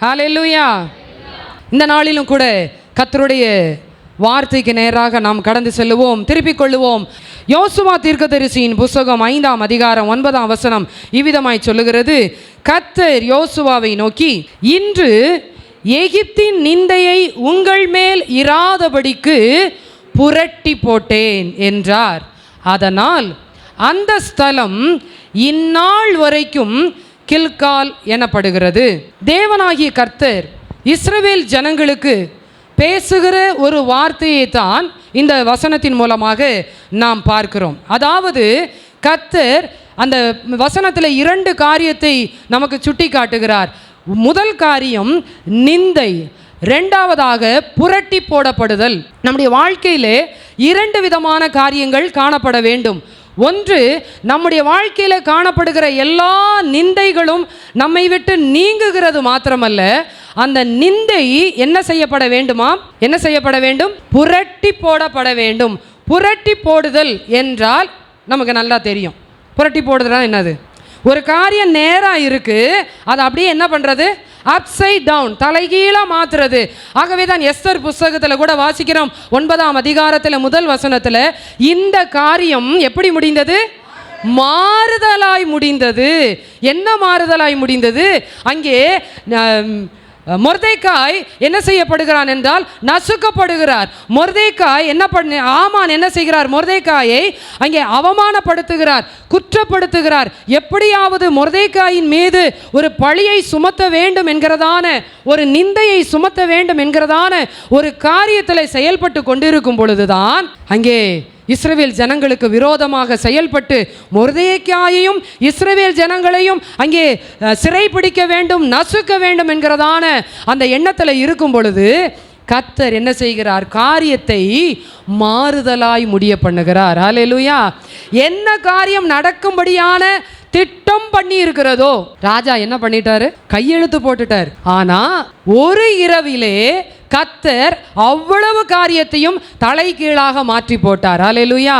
ஹல்லேலூயா. இந்த நாளிலும் கூட கர்த்தருடைய வார்த்தைக்கு நேராக நாம் கடந்து செல்லுவோம், திருப்பிக் கொள்ளுவோம். யோசுவா தீர்க்கதரிசியின் புஸ்தகம் 5ஆம் அதிகாரம் 9ஆம் வசனம் இவ்விதமாய் சொல்லுகிறது. கர்த்தர் யோசுவாவை நோக்கி, இன்று எகிப்தின் நிந்தையை உங்கள் மேல் இராதபடிக்கு புரட்டி போட்டேன் என்றார். அதனால் அந்த ஸ்தலம் இந்நாள் வரைக்கும் கில்கால் எனப்படுகிறது. தேவனாகிய கர்த்தர் இஸ்ரவேல் ஜனங்களுக்கு பேசுகிற ஒரு வார்த்தையை தான் இந்த வசனத்தின் மூலமாக நாம் பார்க்கிறோம். அதாவது கர்த்தர் அந்த வசனத்தில் 2 காரியத்தை நமக்கு சுட்டி காட்டுகிறார். முதல் காரியம் நிந்தை, 2வதாக புரட்டி போடப்படுதல். நம்முடைய வாழ்க்கையிலே 2 விதமான காரியங்கள் காணப்பட வேண்டும். ஒன்று, நம்முடைய வாழ்க்கையில் காணப்படுகிற எல்லா நிந்தைகளும் நம்மை விட்டு நீங்குகிறது மாத்திரமல்ல, அந்த நிந்தை என்ன செய்யப்பட வேண்டுமா? என்ன செய்யப்பட வேண்டும்? புரட்டி போடப்பட வேண்டும். புரட்டி போடுதல் என்றால் நமக்கு நல்லா தெரியும். புரட்டி போடுதல் என்னது? ஒரு காரியம் நேராக இருக்கு, அதை அப்படியே என்ன பண்ணுறது? அப்சைட் டவுன், தலைகீழாக மாற்றுறது. ஆகவே தான் எஸ்தர் புஸ்தகத்தில் கூட வாசிக்கிறோம் 9ஆம் அதிகாரத்தில் முதல் வசனத்தில், இந்த காரியம் எப்படி முடிந்தது? மாறுதலாய் முடிந்தது. என்ன மாறுதலாய் முடிந்தது? அங்கே மொர்தெக்காய் என்ன செய்யப்படுகிறான் என்றால் நசுக்கப்படுகிறார். மொர்தெக்காய் என்ன பண்ண ஆமான் என்ன செய்கிறார்? மொர்தெக்காயை அங்கே அவமானப்படுத்துகிறார், குற்றப்படுத்துகிறார். எப்படியாவது மொர்தெக்காயின் மீது ஒரு பழியை சுமத்த வேண்டும் என்கிறதான, ஒரு நிந்தையை சுமத்த வேண்டும் என்கிறதான ஒரு காரியத்தில் செயல்பட்டு கொண்டிருக்கும் பொழுதுதான் அங்கே இஸ்ரவேல் ஜனங்களுக்கு விரோதமாக செயல்பட்டு மொர்தெக்காயையும் இஸ்ரவேல் ஜனங்களையும் அங்கே சிறைப்பிடிக்க வேண்டும், நசுக்க வேண்டும் என்கிறதான அந்த எண்ணத்தில் இருக்கும் பொழுது கர்த்தர் என்ன செய்கிறார்? காரியத்தை மாறுதலாய் முடிய பண்ணுகிறார். ஹல்லேலூயா. என்ன காரியம் நடக்கும்படியான திட்டம் பண்ணி இருக்கிறதோ ராஜா என்ன பண்ணிட்டாரு? கையெழுத்து போட்டுட்டார். ஆனா ஒரு இரவிலே கர்த்தர் அவ்வளவு காரியத்தையும் தலைகீழாக மாற்றி போட்டார். ஹல்லேலூயா.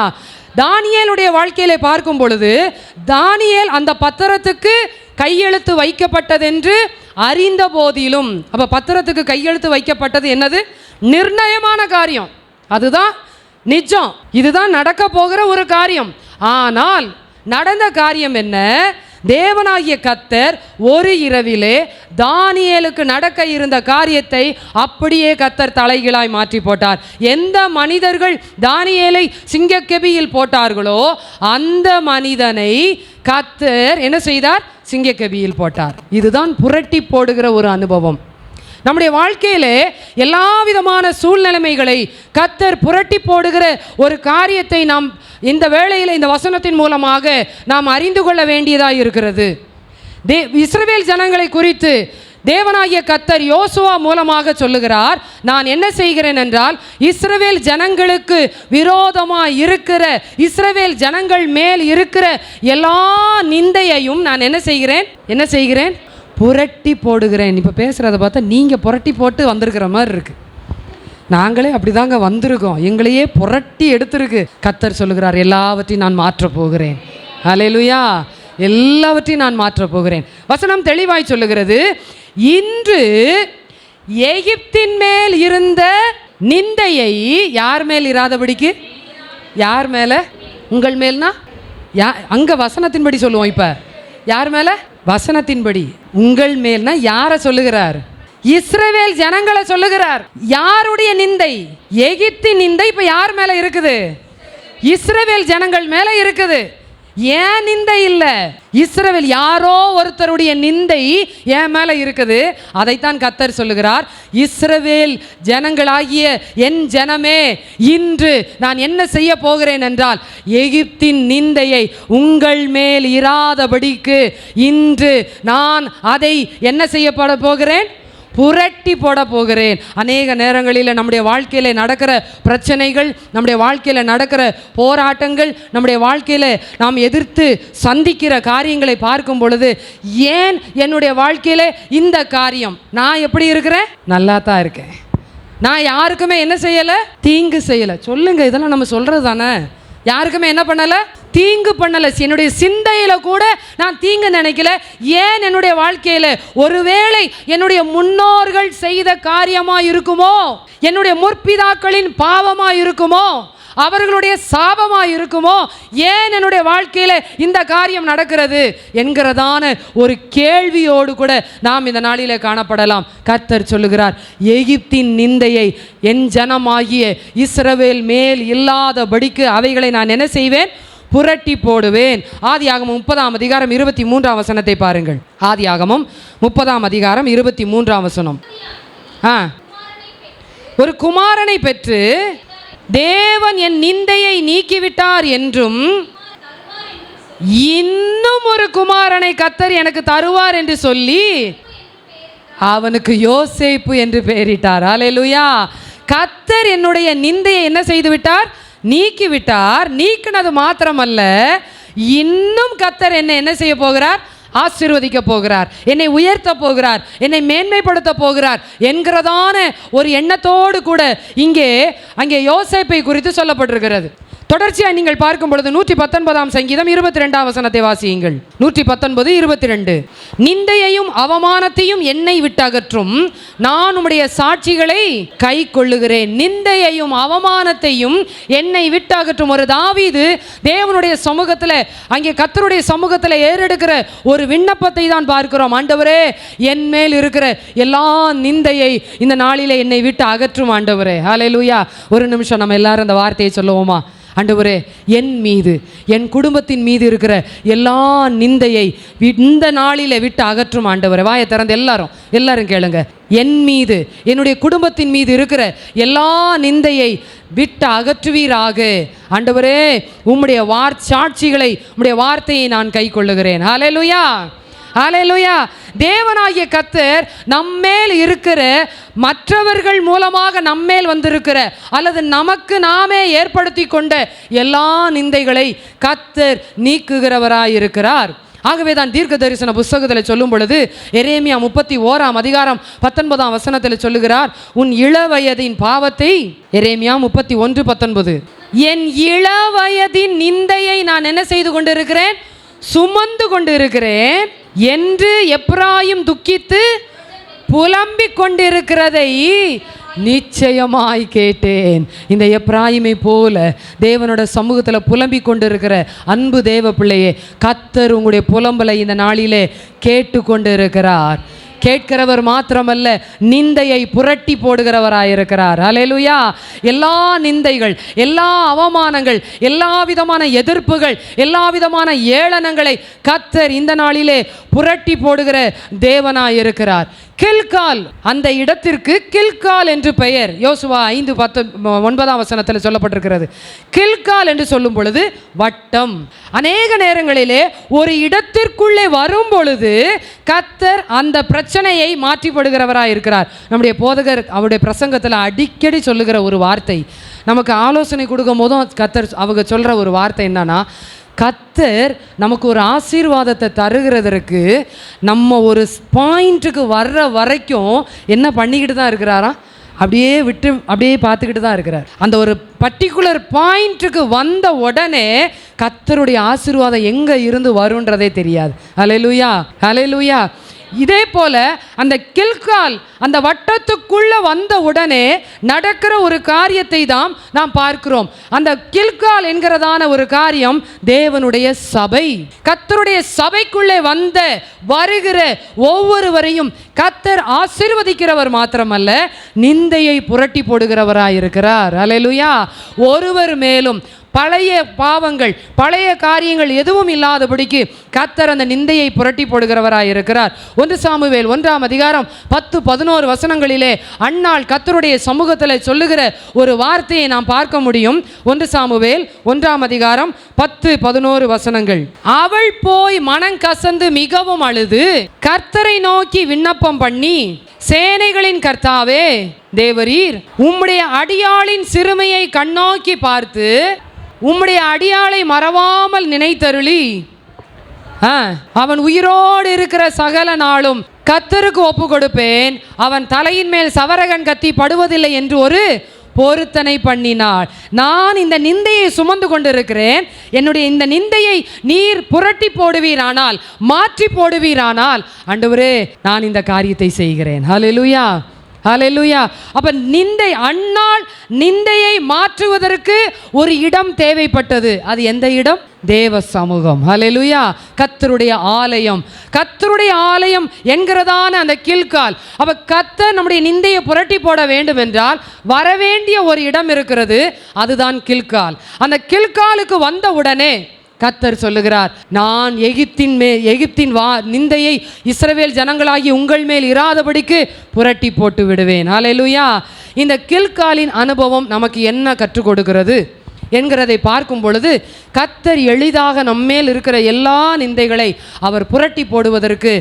தானியேலுடைய வாழ்க்கையிலே பார்க்கும் பொழுது, தானியேல் அந்த பத்திரத்துக்கு கையெழுத்து வைக்கப்பட்டதென்று அறிந்த போதிலும், அப்ப பத்திரத்துக்கு கையெழுத்து வைக்கப்பட்டது என்னது? நிர்ணயமான காரியம், அதுதான் நிஜம், இதுதான் நடக்க போகிற ஒரு காரியம். ஆனால் நடந்த காரியம் என்ன? தேவனாகிய கர்த்தர் ஒரு இரவிலே தானியேலுக்கு நடக்க இருந்த காரியத்தை அப்படியே கர்த்தர் தலைகீழாய் மாற்றி போட்டார். எந்த மனிதர்கள் தானியேலை சிங்கக்கெபியில் போட்டார்களோ அந்த மனிதனை கர்த்தர் என்ன செய்தார்? சிங்கக்கெபியில் போட்டார். இதுதான் புரட்டி போடுகிற ஒரு அனுபவம். நம்முடைய வாழ்க்கையிலே எல்லா விதமான சூழ்நிலைமைகளை கர்த்தர் புரட்டி போடுகிற ஒரு காரியத்தை நாம் இந்த வேளையில் இந்த வசனத்தின் மூலமாக நாம் அறிந்து கொள்ள வேண்டியதாக இருக்கிறது. இஸ்ரவேல் ஜனங்களை குறித்து தேவனாகிய கர்த்தர் யோசுவா மூலமாக சொல்லுகிறார், நான் என்ன செய்கிறேன் என்றால், இஸ்ரவேல் ஜனங்களுக்கு விரோதமாக இருக்கிற, இஸ்ரவேல் ஜனங்கள் மேல் இருக்கிற எல்லா நிந்தையையும் நான் என்ன செய்கிறேன்? புரட்டி போடுகிறேன். இப்போ பேசுகிறத பார்த்தா நீங்கள் புரட்டி போட்டு வந்திருக்கிற மாதிரி இருக்கு. நாங்களே அப்படிதாங்க வந்திருக்கோம், எங்களையே புரட்டி எடுத்திருக்கு. கர்த்தர் சொல்லுகிறார், எல்லாவற்றையும் நான் மாற்றப் போகிறேன். ஹல்லேலூயா. எல்லாவற்றையும் நான் மாற்றப் போகிறேன். வசனம் தெளிவாய் சொல்லுகிறது, இன்று எகிப்தின் மேல் இருந்த நிந்தையை யார் மேல் இராதபடிக்கு? யார் மேல? உங்கள் மேல்னா அங்க வசனத்தின்படி சொல்லுவோம். இப்ப யார் மேல? வசனத்தின்படி. உங்கள் மேல்னா யாரை சொல்லுகிறார்? இஸ்ரவேல் ஜனங்களை சொல்லுகிறார். யாருடைய நிந்தை? எகிப்தின் நிந்தை இப்ப யார் மேல இருக்குது? இஸ்ரவேல் ஜனங்கள் மேல இருக்குது. ஏன் நிந்தை இல்லை? இஸ்ரவேல் யாரோ ஒருத்தருடைய நிந்தை என் மேல இருக்குது. அதைத்தான் கர்த்தர் சொல்லுகிறார், இஸ்ரவேல் ஜனங்களாகிய என் ஜனமே, இன்று நான் என்ன செய்ய போகிறேன் என்றால், எகிப்தின் நிந்தையை உங்கள் மேல் இராதபடிக்கு இன்று நான் அதை என்ன செய்யப்பட போகிறேன்? புரட்டி போட போகிறேன். அநேக நேரங்களில் நம்முடைய வாழ்க்கையில் நடக்கிற பிரச்சனைகள், நம்முடைய வாழ்க்கையில் நடக்கிற போராட்டங்கள், நம்முடைய வாழ்க்கையில் நாம் எதிர்த்து சந்திக்கிற காரியங்களை பார்க்கும் பொழுது, ஏன் என்னுடைய வாழ்க்கையில் இந்த காரியம்? நான் எப்படி இருக்கிறேன்? நல்லா தான் இருக்கேன். நான் யாருக்குமே என்ன செய்யலை? தீங்கு செய்யலை. சொல்லுங்க, இதெல்லாம் நம்ம சொல்கிறது தானே. யாருக்குமே என்ன பண்ணலை? தீங்கு பண்ணல, என்னுடைய சிந்தையில கூட நான் தீங்கு நினைக்கல. ஏன் என்னுடைய வாழ்க்கையில ஒருவேளை என்னுடைய முன்னோர்கள் செய்த காரியமா இருக்குமோ, என்னுடைய முற்பிதாக்களின் பாவமா இருக்குமோ, அவர்களுடைய சாபமா இருக்குமோ, ஏன் என்னுடைய வாழ்க்கையில இந்த காரியம் நடக்கிறது என்கிறதான ஒரு கேள்வியோடு கூட நாம் இந்த நாளிலே காணப்படலாம். கர்த்தர் சொல்லுகிறார், எகிப்தின் நிந்தையை என் ஜனமாகிய இஸ்ரவேல் மேல் இல்லாதபடிக்கு அவைகளை நான் என்ன செய்வேன்? புரட்டி போடுவேன். ஆதியாகமம் 30ஆம் அதிகாரம் 23ஆம் வசனத்தை பாருங்கள். ஆதியாகமம் 30ஆம் அதிகாரம் 23ஆம் வசனம். ஒரு குமாரனை பெற்று தேவன் என் நிந்தையை நீக்கிவிட்டார் என்றும் இன்னும் ஒரு குமாரனை கர்த்தர் எனக்கு தருவார் என்று சொல்லி அவனுக்கு யோசேப்பு என்று பெயரிட்டார். அல்லேலூயா. கர்த்தர் என்னுடைய நிந்தையை என்ன செய்து விட்டார்? நீக்கிவிட்டார். நீக்கினது மாத்திரமல்ல, இன்னும் கர்த்தர் என்ன செய்ய போகிறார்? ஆசீர்வதிக்க போகிறார், என்னை உயர்த்த போகிறார், என்னை மேன்மைப்படுத்த போகிறார் என்கிறதான ஒரு எண்ணத்தோடு கூட அங்கே யோசேப்பை குறித்து சொல்லப்பட்டிருக்கிறது. தொடர்ச்சியாக நீங்கள் பார்க்கும் பொழுது 119ஆம் சங்கீதம் 22ஆம் வசனத்தை வாசியுங்கள். 119:22. நிந்தையையும் அவமானத்தையும் என்னை விட்டு அகற்றும், நான் உம்முடைய சாட்சிகளை கை கொள்ளுகிறேன். நிந்தையையும் அவமானத்தையும் என்னை விட்டு அகற்றும். ஒரு தாவீது தேவனுடைய சமூகத்தில், அங்கே கர்த்தருடைய சமூகத்தில் ஏறெடுக்கிற ஒரு விண்ணப்பத்தை தான் பார்க்கிறோம். ஆண்டவரே, என் மேல் இருக்கிற எல்லா நிந்தையை இந்த நாளிலே என்னை விட்டு அகற்றும் ஆண்டவரே. ஹல்லேலூயா. ஒரு நிமிஷம் நம்ம எல்லாரும் அந்த வார்த்தையை சொல்லுவோமா? ஆண்டவரே, என் மீது, என் குடும்பத்தின் மீது இருக்கிற எல்லா நிந்தையை இந்த நாளிலே விட்டு அகற்றும் ஆண்டவரே. வாயை திறந்து எல்லாரும் கேளுங்க. என் மீது, என்னுடைய குடும்பத்தின் மீது இருக்கிற எல்லா நிந்தையை விட்டு அகற்றுவீராக ஆண்டவரே. உம்முடைய சாட்சிகளை, உம்முடைய வார்த்தையை நான் கை கொள்ளுகிறேன். ஹல்லேலூயா, ஹல்லேலூயா. தேவனாகிய கர்த்தர் நம்மேல் இருக்கிற, மற்றவர்கள் மூலமாக நம்மேல் வந்திருக்கிற அல்லது நமக்கு நாமே ஏற்படுத்தி கொண்ட எல்லா நிந்தைகளை கர்த்தர் நீக்குகிறவராயிருக்கிறார். ஆகவே தான் தீர்க்க தரிசன புஸ்தகத்தில் சொல்லும் பொழுது எரேமியா 31ஆம் அதிகாரம் 19ஆம் வசனத்தில் சொல்லுகிறார், உன் இளவயதின் பாவத்தை, எரேமியா 31:19, என் இளவயதின் நிந்தையை நான் என்ன செய்து கொண்டிருக்கிறேன்? சுமந்து கொண்டிருக்கிறேன் என்று எப்ராயிம் துக்கித்து புலம்பிக் கொண்டிருக்கிறதை நிச்சயமாய் கேட்டேன். இந்த எப்ராயிமை போல தேவனோட சமூகத்தில் புலம்பிக் கொண்டிருக்கிற அன்பு தேவ பிள்ளையே, கர்த்தர் உங்களுடைய புலம்பலை இந்த நாளிலே கேட்டு கொண்டு இருக்கிறார். கேட்கிறவர் மாத்திரமல்ல, நிந்தையை புரட்டி போடுகிறவராயிருக்கிறார். அல்லேலூயா. எல்லா நிந்தைகள், எல்லா அவமானங்கள், எல்லா விதமான எதிர்ப்புகள், எல்லா விதமான ஏளனங்களை கர்த்தர் இந்த நாளிலே புரட்டி போடுகிற தேவனாயிருக்கிறார். கில்கால், அந்த இடத்திற்கு கில்கால் என்று பெயர். யோசுவா 5:9ஆம் வசனத்தில் சொல்லப்பட்டிருக்கிறது. கில்கால் என்று சொல்லும் பொழுது வட்டம். அநேக நேரங்களிலே ஒரு இடத்திற்குள்ளே வரும் பொழுது கர்த்தர் அந்த பிரச்சனையை மாற்றிப்படுகிறவராக இருக்கிறார். நம்முடைய போதகர் அவருடைய பிரசங்கத்தில் அடிக்கடி சொல்லுகிற ஒரு வார்த்தை, நமக்கு ஆலோசனை கொடுக்கும் போதும் கர்த்தர் அவங்க சொல்கிற ஒரு வார்த்தை என்னன்னா, கர்த்தர் நமக்கு ஒரு ஆசீர்வாதத்தை தருகிறதற்கு நம்ம ஒரு பாயிண்ட்டுக்கு வர்ற வரைக்கும் என்ன பண்ணிக்கிட்டு தான் இருக்கிறாரா? அப்படியே பார்த்துக்கிட்டு தான் இருக்கிறார். அந்த ஒரு பர்டிகுலர் பாயிண்ட்டுக்கு வந்த உடனே கர்த்தருடைய ஆசீர்வாதம் எங்கே இருந்து வரும்ன்றதே தெரியாது. ஹல்லேலூயா, ஹல்லேலூயா. இதே போல அந்த கில்கால், அந்த வட்டத்துக்குள்ள வந்த உடனே நடக்கிற ஒரு காரியத்தை தான் நாம் பார்க்கிறோம். அந்த கில்கால் என்கிறதான ஒரு காரியம் தேவனுடைய சபை. கர்த்தருடைய சபைக்குள்ளே வருகிற ஒவ்வொருவரையும் கர்த்தர் ஆசீர்வதிக்கிறவர் மாத்திரமல்ல, நிந்தையை புரட்டி போடுகிறவராயிருக்கிறார். அல்லேலூயா. ஒருவர் மேலும் பழைய பாவங்கள், பழைய காரியங்கள் எதுவும் இல்லாதபடிக்கு கர்த்தர் அந்த நிந்தையை புரட்டி போடுகிறவராயிருக்கிறார். 1 சாமுவேல் 1ஆம் அதிகாரம் 10-11 வசனங்களிலே அன்னாள் கர்த்தருடைய சமூகத்தில் சொல்லுகிற ஒரு வார்த்தையை நாம் பார்க்க முடியும். 1 சாமுவேல் 1ஆம் அதிகாரம் 10-11 வசனங்கள். அவள் போய் மனம் கசந்து மிகவும் அழுது கர்த்தரை நோக்கி விண்ணப்பம் பண்ணி, சேனைகளின் கர்த்தாவே தேவரீர், உம்முடைய அடியாளின் சிறுமையை கண்ணோக்கி பார்த்து உம்முடைய அடியாளை மறவாமல் நினைத்தருளி, அவன் உயிரோடு இருக்கிற சகல நாளும் கர்த்தருக்கு ஒப்பு கொடுப்பேன், அவன் தலையின் மேல் சவரகன் கத்தி படுவதில்லை என்று ஒரு பொருத்தனை பண்ணினாள். நான் இந்த நிந்தையை சுமந்து கொண்டிருக்கிறேன், என்னுடைய இந்த நிந்தையை நீர் புரட்டி போடுவீரானால், மாற்றி போடுவீரானால், ஆண்டவரே நான் இந்த காரியத்தை செய்கிறேன். ஹல்லேலூயா, ஹல்லேலூயா. அப்ப நிந்தை, அன்னாள் நிந்தையை மாற்றுவதற்கு ஒரு இடம் தேவைப்பட்டது. அது எந்த இடம்? தேவ சமூகம். ஹல்லேலூயா. கர்த்தருடைய ஆலயம். கர்த்தருடைய ஆலயம் என்கிறதான அந்த கில்கால். அப்ப கர்த்தர் நம்முடைய நிந்தையை புரட்டி போட வேண்டும் என்றால் வரவேண்டிய ஒரு இடம் இருக்கிறது, அதுதான் கில்கால். அந்த கில்காலுக்கு வந்த உடனே கர்த்தர் சொல்லுகிறார், நான் எகிப்தின் நிந்தையை இஸ்ரவேல் ஜனங்களாகி உங்கள் மேல் இராதபடிக்கு புரட்டி போட்டு விடுவேன். ஹல்லேலூயா. இந்த கில்காலின் அனுபவம் நமக்கு என்ன கற்றுக் கொடுக்கிறது என்கிறதை பார்க்கும் பொழுது, கர்த்தர் எளிதாக நம்மேல் இருக்கிற எல்லா நிந்தைகளை அவர் புரட்டி போடுவதற்கு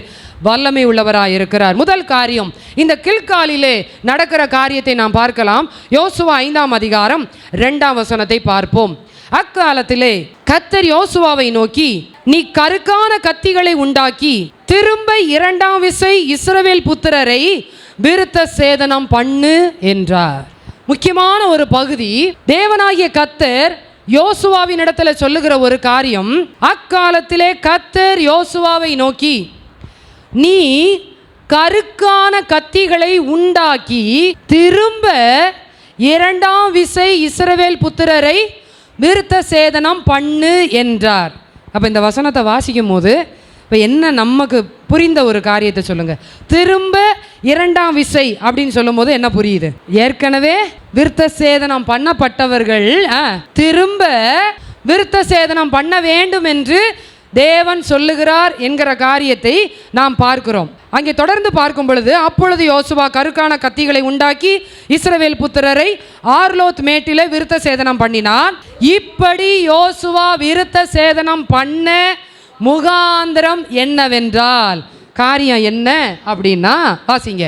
வல்லமை உள்ளவராய் இருக்கிறார். முதல் காரியம், இந்த கில்காலிலே நடக்கிற காரியத்தை நாம் பார்க்கலாம். யோசுவா 5ஆம் அதிகாரம் 2ஆம் வசனத்தை பார்ப்போம். அக்காலத்திலே கர்த்தர் யோசுவாவை நோக்கி, நீ கருக்கான கத்திகளை உண்டாக்கி திரும்ப 2ஆம் விசை இஸ்ரவேல் புத்திரரை விருத்த சேதனம் பண்ணு என்றார். முக்கியமான ஒரு பகுதி. தேவனாகிய கர்த்தர் யோசுவாவின் இடத்துல சொல்லுகிற ஒரு காரியம். அக்காலத்திலே கர்த்தர் யோசுவாவை நோக்கி, நீ கருக்கான கத்திகளை உண்டாக்கி திரும்ப 2ஆம் விசை இஸ்ரவேல் புத்திரரை விருத்த சேதனம் பண்ணு என்றார். அப்போ இந்த வசனத்தை வாசிக்கும் போது இப்போ என்ன நமக்கு புரிந்த ஒரு காரியத்தை சொல்லுங்க. திரும்ப 2ஆம் விசை அப்படின்னு சொல்லும் போது என்ன புரியுது? ஏற்கனவே விருத்த சேதனம் பண்ணப்பட்டவர்கள் திரும்ப விருத்த சேதனம் பண்ண வேண்டும் என்று தேவன் சொல்லுகிறார் என்கிற காரியத்தை நாம் பார்க்கிறோம். அங்கே தொடர்ந்து பார்க்கும் பொழுது, அப்பொழுது யோசுவா கருக்கான கத்திகளை உண்டாக்கி இஸ்ரவேல் புத்திரரை ஆர்லோத் மேட்டிலே விருத்த சேதனம் பண்ணினான். இப்படி யோசுவா விருத்த சேதனம் பண்ண முகாந்திரம் என்னவென்றால், காரியம் என்ன அப்படின்னா வாசிங்க.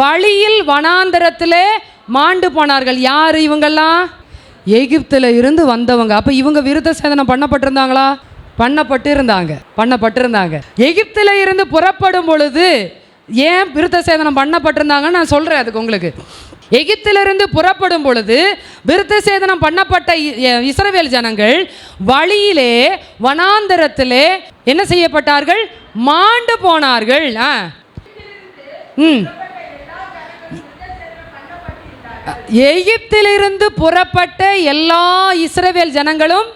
வழியில் வனாந்தரத்திலே மாண்டு போனார்கள். யார் இவங்கெல்லாம்? எகிப்தில் இருந்து வந்தவங்க. அப்போ இவங்க விருத்த சேதனம் பண்ணப்பட்டிருந்தாங்களா? பண்ணப்பட்டிருந்தாங்க. எகிப்தில் இருந்து புறப்படும் பொழுது ஏன் விருத்த சேதனம் பண்ணப்பட்டிருந்தாங்கன்னு நான் சொல்கிறேன். அதுக்கு உங்களுக்கு எகிப்திலிருந்து புறப்படும் பொழுது விருத்த சேதனம் பண்ணப்பட்ட இஸ்ரவேல் ஜனங்கள் வழியிலே வனாந்தரத்திலே என்ன செய்யப்பட்டார்கள்? மாண்டு போனார்கள். எகிப்திலிருந்து புறப்பட்ட எல்லா இஸ்ரவேல் ஜனங்களும்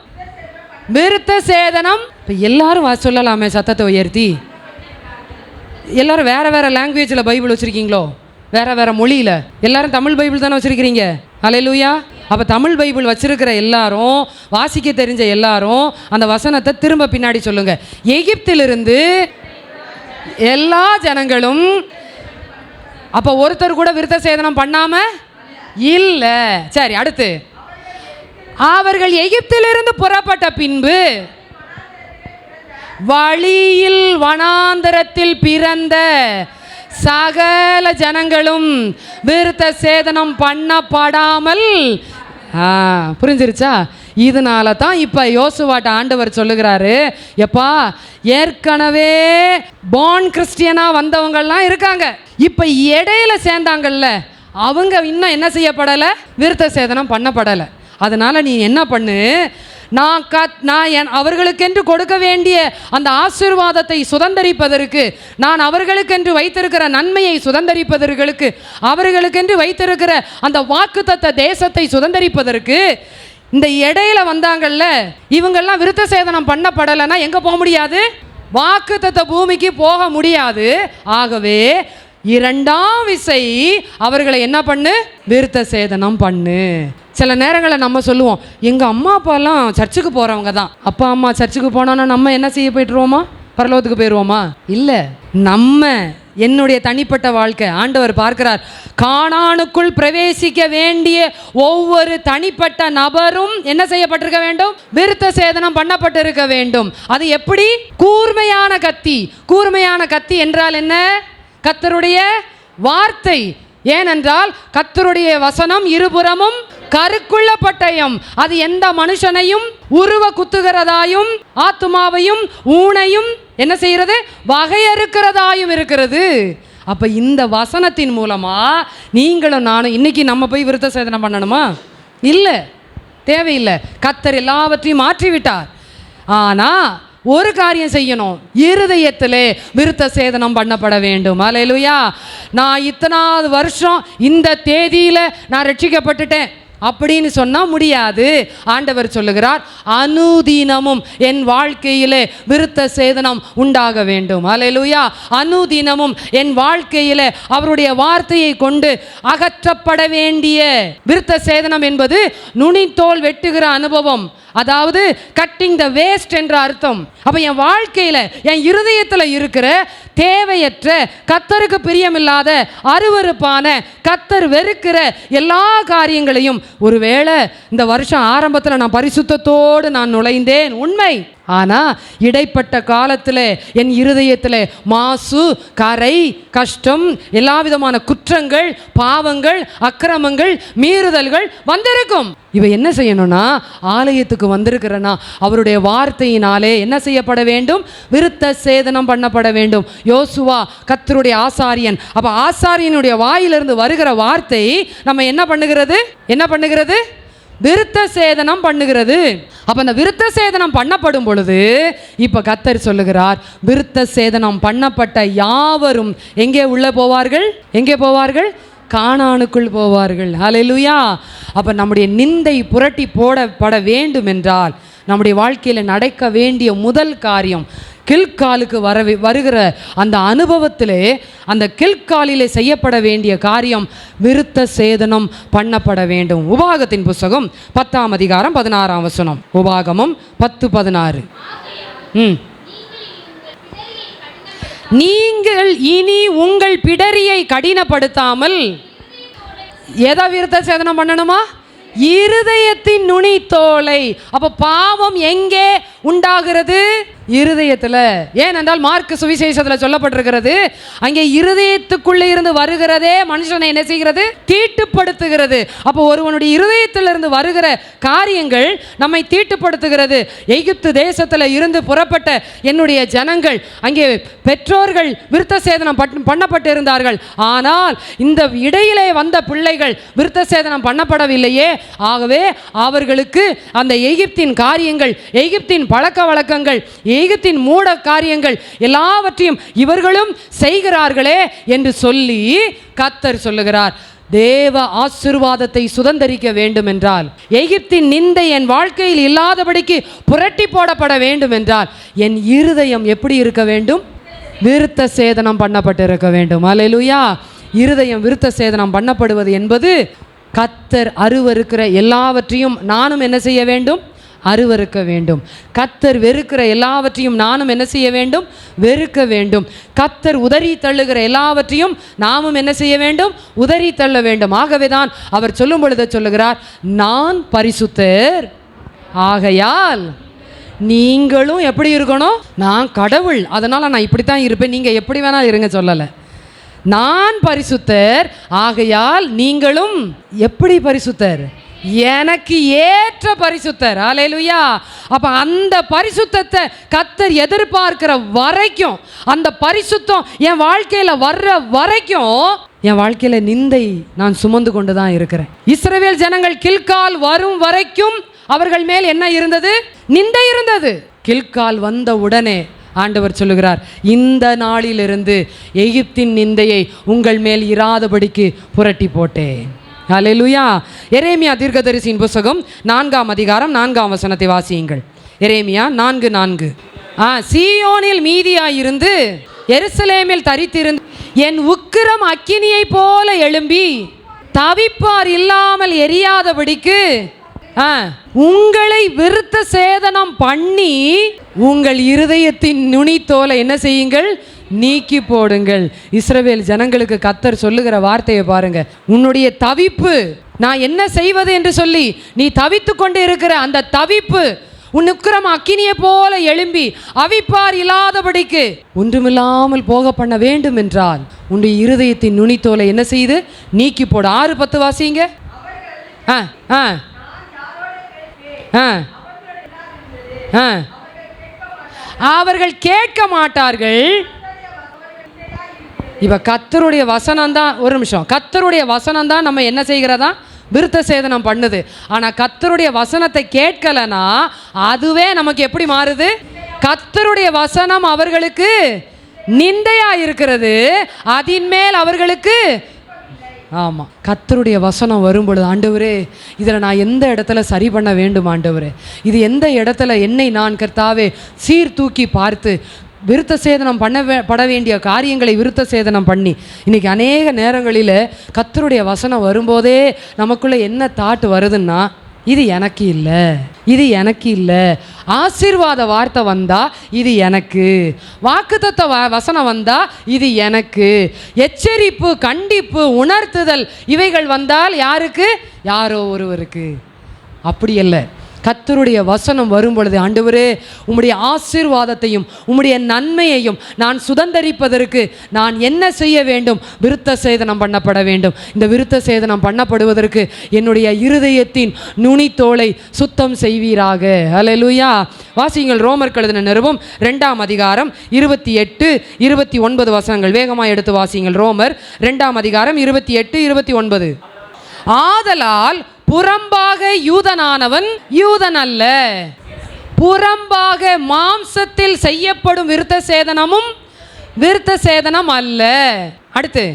விருத்த சேதனம். எல்லாரும் சொல்லலாமே சத்தத்தை உயர்த்தி. எல்லாரும் வேற வேற லாங்குவேஜில் பைபிள் வச்சுருக்கீங்களோ? வேற வேற மொழியில். எல்லாரும் தமிழ் பைபிள் தானே வச்சுருக்கிறீங்க. ஹல்லேலூயா. அப்போ தமிழ் பைபிள் வச்சிருக்கிற எல்லாரும், வாசிக்க தெரிஞ்ச எல்லாரும் அந்த வசனத்தை திரும்ப பின்னாடி சொல்லுங்க. எகிப்திலிருந்து எல்லா ஜனங்களும். அப்போ ஒருத்தர் கூட விருத்த சேதனம் பண்ணாம இல்லை. சரி, அடுத்து, அவர்கள் எகிப்திலிருந்து புறப்பட்ட பின்பு வழியில் வனாந்தரத்தில் பிறந்த சகல ஜனங்களும் விருத்த சேதனம் பண்ணப்படாமல். புரிஞ்சிருச்சா? இதனால தான் இப்போ யோசுவாட்ட ஆண்டவர் சொல்லுகிறாரு, எப்பா ஏற்கனவே பார்ன் கிறிஸ்டியனாக வந்தவங்கள்லாம் இருக்காங்க, இப்போ இடையில சேர்ந்தாங்கல்ல, அவங்க இன்னும் என்ன செய்யப்படலை? விருத்த சேதனம் பண்ணப்படலை. அதனால் நீ என்ன பண்ணு, நான் அவர்களுக்கென்று கொடுக்க வேண்டிய அந்த ஆசீர்வாதத்தை சுதந்தரிப்பதற்கு, நான் அவர்களுக்கென்று வைத்திருக்கிற நன்மையை சுதந்தரிப்பதற்கு, அவர்களுக்கென்று வைத்திருக்கிற அந்த வாக்குத்தத்த தேசத்தை சுதந்தரிப்பதற்கு, இந்த இடையில வந்தாங்கல்ல இவங்கெல்லாம் விருத்த சேதனம் பண்ணப்படலைன்னா எங்கே போக முடியாது? வாக்குத்தத்த பூமிக்கு போக முடியாது. ஆகவே 2ஆம் விசை அவர்களை என்ன பண்ணு? விருத்த சேதனம் பண்ணு. சில நேரங்களில் நம்ம சொல்லுவோம், எங்கள் அம்மா அப்பாலாம் சர்ச்சுக்கு போகிறவங்க தான், அப்பா அம்மா சர்ச்சுக்கு போனோன்னா நம்ம என்ன செய்ய போய்ட்டுருவோமா? பரலோகத்துக்கு போயிடுவோமா? இல்லை. என்னுடைய தனிப்பட்ட வாழ்க்கை ஆண்டவர் பார்க்கிறார். கானானுக்குள் பிரவேசிக்க வேண்டிய ஒவ்வொரு தனிப்பட்ட நபரும் என்ன செய்யப்பட்டிருக்க வேண்டும்? விருத்த சேதனம் பண்ணப்பட்டிருக்க வேண்டும். அது எப்படி? கூர்மையான கத்தி. கூர்மையான கத்தி என்றால் என்ன? கர்த்தருடைய வார்த்தை. ஏனென்றால் கர்த்தருடைய வசனம் இருபுறமும் கருக்குள்ள பட்டயம். அது எந்த மனுஷனையும் உருவ குத்துகிறதாயும் ஆத்துமாவையும் ஊனையும் என்ன செய்கிறது? வகையறுக்கிறதாயும் இருக்கிறது. அப்போ இந்த வசனத்தின் மூலமாக நீங்களும் நானும் இன்னைக்கு நம்ம போய் விருத்த சேதனம் பண்ணணுமா? இல்லை, தேவையில்லை. கர்த்தர் எல்லாவற்றையும் மாற்றிவிட்டார். ஆனால் ஒரு காரியம் செய்யணும், இருதயத்திலே விருத்த சேதனம் பண்ணப்பட வேண்டும். அல்லேலூயா. நான் இத்தனாவது வருஷம் இந்த தேதியில் நான் ரட்சிக்கப்பட்டுட்டேன் அப்படின்னு சொன்னால் முடியாது. ஆண்டவர் சொல்லுகிறார், அனுதினமும் என் வாழ்க்கையிலே விருத்த சேதனம் உண்டாக வேண்டும். அல்லேலூயா. அனுதினமும் என் வாழ்க்கையிலே அவருடைய வார்த்தையை கொண்டு அகற்றப்பட வேண்டிய விருத்த சேதனம் என்பது நுனித்தோல் வெட்டுகிற அனுபவம், அதாவது கட்டிங் த வேஸ்ட் என்ற அர்த்தம். அப்போ என் வாழ்க்கையில் என் இருதயத்தில் இருக்கிற தேவையற்ற, கர்த்தருக்கு பிரியமில்லாத, அருவருப்பான, கர்த்தர் வெறுக்கிற எல்லா காரியங்களையும், ஒருவேளை இந்த வருஷம் ஆரம்பத்தில் நான் பரிசுத்தத்தோடு நான் நுழைந்தேன், உண்மை. ஆனால் இடைப்பட்ட காலத்தில் என் இருதயத்தில் மாசு, கரை, கஷ்டம், எல்லா விதமான குற்றங்கள், பாவங்கள், அக்கிரமங்கள், மீறுதல்கள் வந்திருக்கும். இவ என்ன செய்யணும்னா, ஆலயத்துக்கு வந்திருக்கிறனா அவருடைய வார்த்தையினாலே என்ன செய்யப்பட வேண்டும்? விருத்த சேதனம் பண்ணப்பட வேண்டும். யோசுவா கர்த்தருடைய ஆசாரியன். அப்போ ஆசாரியனுடைய வாயிலிருந்து வருகிற வார்த்தை நம்ம என்ன பண்ணுகிறது? விருத்த சேதனம் பண்ணுகிறது. அப்போ அந்த விருத்த சேதனம் பண்ணப்படும் பொழுது இப்போ கர்த்தர் சொல்லுகிறார், விருத்த சேதனம் பண்ணப்பட்ட யாவரும் எங்கே போவார்கள்? கானானுக்குள் போவார்கள். ஹல்லேலூயா. அப்போ நம்முடைய நிந்தை புரட்டி போடப்பட வேண்டும் என்றால் நம்முடைய வாழ்க்கையில் நடக்க வேண்டிய முதல் காரியம், கில்காலுக்கு வருகிற அந்த அனுபவத்திலே, அந்த கில்காலிலே செய்யப்பட வேண்டிய காரியம் விருத்த சேதனம் பண்ணப்பட வேண்டும். உபாகத்தின் புஸ்தகம் 10ஆம் அதிகாரம் 16ஆம் வசனம். உபாகமம் 10:16. நீங்கள் இனி உங்கள் பிடரியை கடினப்படுத்தாமல் எதை விருத்த சேதனம் பண்ணணுமா? இருதயத்தின் நுனித்தோலை. அப்போ பாவம் எங்கே உண்டாகிறது? இருதயத்தில். ஏனென்றால் மார்க் சுவிசேஷத்தில் சொல்லப்பட்டிருக்கிறது, அங்கே இருதயத்துக்குள்ளே இருந்து வருகிறதே மனுஷனை என்ன செய்கிறது? தீட்டுப்படுத்துகிறது. அப்போ ஒருவனுடைய இருதயத்திலிருந்து வருகிற காரியங்கள் நம்மை தீட்டுப்படுத்துகிறது. எகிப்து தேசத்தில் இருந்து புறப்பட்ட என்னுடைய ஜனங்கள், அங்கே பெற்றோர்கள் விருத்த சேதனம் பண்ணப்பட்டு இருந்தார்கள். ஆனால் இந்த இடையிலே வந்த பிள்ளைகள் விருத்த சேதனம் பண்ணப்படவில்லையே. ஆகவே அவர்களுக்கு அந்த எகிப்தின் காரியங்கள், எகிப்தின் பழக்க வழக்கங்கள், எகிப்தின் மூட காரியங்கள் எல்லாவற்றையும் இவர்களும் செய்கிறார்களே என்று சொல்லி கர்த்தர் சொல்லுகிறார், தேவ ஆசீர்வாதத்தை சுதந்தரிக்க வேண்டும் என்றால், எகிப்தின் நிந்தை என் வாழ்க்கையில் இல்லாதபடிக்கு புரட்டி போடப்பட வேண்டும் என்றால், என் இருதயம் எப்படி இருக்க வேண்டும்? விருத்த சேதனம் பண்ணப்பட்டு இருக்க வேண்டும். அல்லேலூயா. இருதயம் விருத்த சேதனம் பண்ணப்படுவது என்பது கர்த்தர் அருவருக்கிற எல்லாவற்றையும் நானும் என்ன செய்ய வேண்டும்? அருவருக்க வேண்டும். கர்த்தர் வெறுக்கிற எல்லாவற்றையும் நானும் என்ன செய்ய வேண்டும்? வெறுக்க வேண்டும். கர்த்தர் உதறி தள்ளுகிற எல்லாவற்றையும் நாமும் என்ன செய்ய வேண்டும்? உதறி தள்ள வேண்டும். ஆகவே தான் அவர் சொல்லும் பொழுது சொல்லுகிறார், நான் பரிசுத்தர் ஆகையால் நீங்களும் எப்படி இருக்கணும்? நான் கடவுள், அதனால் நான் இப்படி தான் இருப்பேன், நீங்கள் எப்படி வேணாலும் இருங்க சொல்லலை. நான் பரிசுத்தர் ஆகையால் நீங்களும் எப்படி பரிசுத்தர்? எனக்கு ஏற்ற பரிசுத்தர். அல்லேலூயா. அப்ப அந்த பரிசுத்தத்தை கர்த்தர் எதிர்பார்க்கிற வரைக்கும், அந்த பரிசுத்தம் என் வாழ்க்கையில வர்ற வரைக்கும், என் வாழ்க்கையில நிந்தை நான் சுமந்து கொண்டு தான் இருக்கிறேன். இஸ்ரவேல் ஜனங்கள் கில்கால் வரும் வரைக்கும் அவர்கள் மேல் என்ன இருந்தது? நிந்தை இருந்தது. கில்கால் வந்த உடனே ஆண்டவர் சொல்லுகிறார், இந்த நாளிலிருந்து எகிப்தின் நிந்தையை உங்கள் மேல் இராதபடிக்கு புரட்டி போட்டேன். அல்லேலூயா. எரேமியா தீர்க்கதரிசியின் புத்தகம் 4ஆம் அதிகாரம் 4ஆம் வசனத்தை வாசியுங்கள். எரேமியா 4:4. சீயோனில் மீதியாயிருந்து எருசலேமில் தரித்திருந்து என் உக்கிரம் அக்கினியை போல எழும்பி தவிப்பார் இல்லாமல் எரியாதபடிக்கு உங்களை விருத்த சேதனம் பண்ணி உங்கள் இருதயத்தின் நுனித்தோலை என்ன செய்யுங்கள்? நீக்கி போடுங்கள். இஸ்ரவேல் ஜனங்களுக்கு கர்த்தர் சொல்லுகிற வார்த்தையை பாருங்க. உன்னுடைய தவிப்பு, நான் என்ன செய்வது என்று சொல்லி நீ தவித்து கொண்டு இருக்கிற அந்த தவிப்பு உன் உக்கிரம் அக்கினியை போல எழும்பி அவிப்பார் இல்லாதபடிக்கு ஒன்றுமில்லாமல் போக பண்ண வேண்டும் என்றால் உன்னுடைய இருதயத்தின் நுனித்தோலை என்ன செய்து நீக்கி போடு. 6:10 வாசிங்க. அவர்கள் கேட்க மாட்டார்கள். இப்போ கர்த்தருடைய வசனம் தான், ஒரு நிமிஷம், கர்த்தருடைய வசனம் தான் நம்ம என்ன செய்கிறதா, விருத்த சேதனம் பண்ணுது. ஆனால் கர்த்தருடைய வசனத்தை கேட்கலனா அதுவே நமக்கு எப்படி மாறுது? கர்த்தருடைய வசனம் அவர்களுக்கு நிந்தையா இருக்கிறது, அதின் மேல் அவர்களுக்கு. ஆமாம், கர்த்தருடைய வசனம் வரும்பொழுது, ஆண்டவரே இதில் நான் எந்த இடத்துல சரி பண்ண வேண்டும் ஆண்டவரே, இது எந்த இடத்துல என்னை நான் கர்த்தாவே சீர்தூக்கி பார்த்து விருத்த சேதனம் பட வேண்டிய காரியங்களை விருத்த சேதனம் பண்ணி, இன்றைக்கி அநேக நேரங்களில் கர்த்தருடைய வசனம் வரும்போதே நமக்குள்ளே என்ன தாட் வருதுன்னா, இது எனக்கு இல்லை, இது எனக்கு இல்லை. ஆசீர்வாத வார்த்தை வந்தால் இது எனக்கு, வாக்குத்தத்த வசனம் வந்தால் இது எனக்கு, எச்சரிப்பு, கண்டிப்பு, உணர்த்துதல் இவைகள் வந்தால் யாருக்கு? யாரோ ஒருவருக்கு. அப்படி இல்லை, கர்த்தருடைய வசனம் வரும் பொழுது, ஆண்டவரே உம்முடைய ஆசீர்வாதத்தையும் உம்முடைய நன்மையையும் நான் சுதந்தரிப்பதற்கு நான் என்ன செய்ய வேண்டும்? விருத்த சேதனம் பண்ணப்பட வேண்டும். இந்த விருத்த சேதனம் பண்ணப்படுவதற்கு என்னுடைய இருதயத்தின் நுனித்தோலை சுத்தம் செய்வீராக. அல்லேலூயா. வாசியுங்கள் ரோமருக்கு எழுதின நிருபம் 2ஆம் அதிகாரம் 28, 29 வசனங்கள். வேகமாக எடுத்து வாசியுங்கள். ரோமர் 2ஆம் அதிகாரம் 28, 29. ஆதலால் புறம்பாக யூதனானவன் யூதன் அல்ல, புறம்பாக மாம்சத்தில் செய்யப்படும் விருத்த சேதனமும் விருத்த சேதனம் அல்ல. அடுத்து,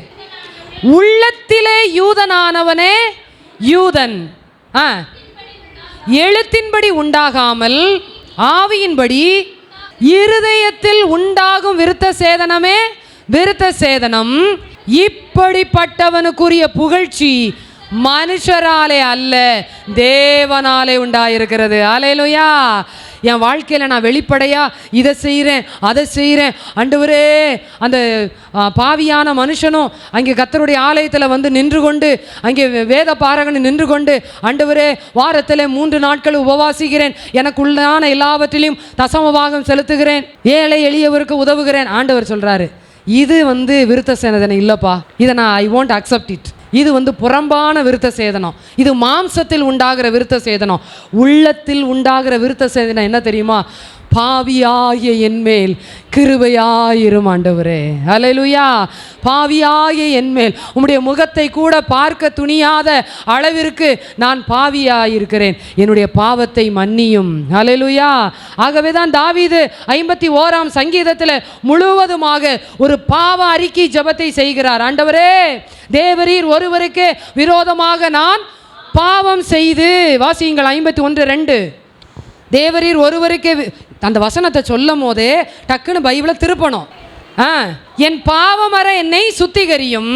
உள்ளத்திலே யூதனானவனே யூதன், எழுத்தின்படி உண்டாகாமல் ஆவியின்படி இருதயத்தில் உண்டாகும் விருத்த சேதனமே விருத்த சேதனம். இப்படிப்பட்டவனுக்குரிய புகழ்ச்சி மனுஷராலே அல்ல, தேவனாலே உண்டாயிருக்கிறது. அல்லேலூயா. என் வாழ்க்கையில் நான் வெளிப்படையாக இதை செய்கிறேன், அதை செய்கிறேன், ஆண்டவரே, அந்த பாவியான மனுஷனும் அங்கே கர்த்தருடைய ஆலயத்தில் வந்து நின்று கொண்டு, அங்கே வேத பாரகன் நின்று கொண்டு, ஆண்டவரே வாரத்தில் 3 நாட்கள் உபவாசிக்கிறேன், எனக்குள்ளான எல்லாவற்றிலையும் தசமபாகம் செலுத்துகிறேன், ஏழை எளியவருக்கு உதவுகிறேன். ஆண்டவர் சொல்கிறாரு, இது விருத்த சேதனம் இல்லைப்பா, இதை நான் ஐ வாண்ட் அக்செப்ட் இட். இது புறம்பான விருத்த சேதனம், இது மாம்சத்தில் உண்டாகிற விருத்த சேதனம். உள்ளத்தில் உண்டாகிற விருத்த சேதனம் என்ன தெரியுமா? பாவியாகிய என்மேல் கிருபையாயிரும் ஆண்டவரே. அல்லேலூயா. பாவியாகிய என்மேல் உம்முடைய முகத்தை கூட பார்க்க துணியாத அளவிற்கு நான் பாவியாயிருக்கிறேன், என்னுடைய பாவத்தை மன்னியும். அல்லேலூயா. ஆகவே தான் தாவீது 51ஆம் சங்கீதத்தில் முழுவதுமாக ஒரு பாவ அறிக்கை ஜெபத்தை செய்கிறார். ஆண்டவரே, தேவரீர் ஒருவருக்கு விரோதமாக நான் பாவம் செய்து, வாசியுங்கள் 51:2. தேவரீர் ஒருவருக்கு, அந்த வசனத்தை சொல்லும் போதே டக்குன்னு பைபிளை திருப்பணும். என் பாவமற என்னை சுத்திகரியும்,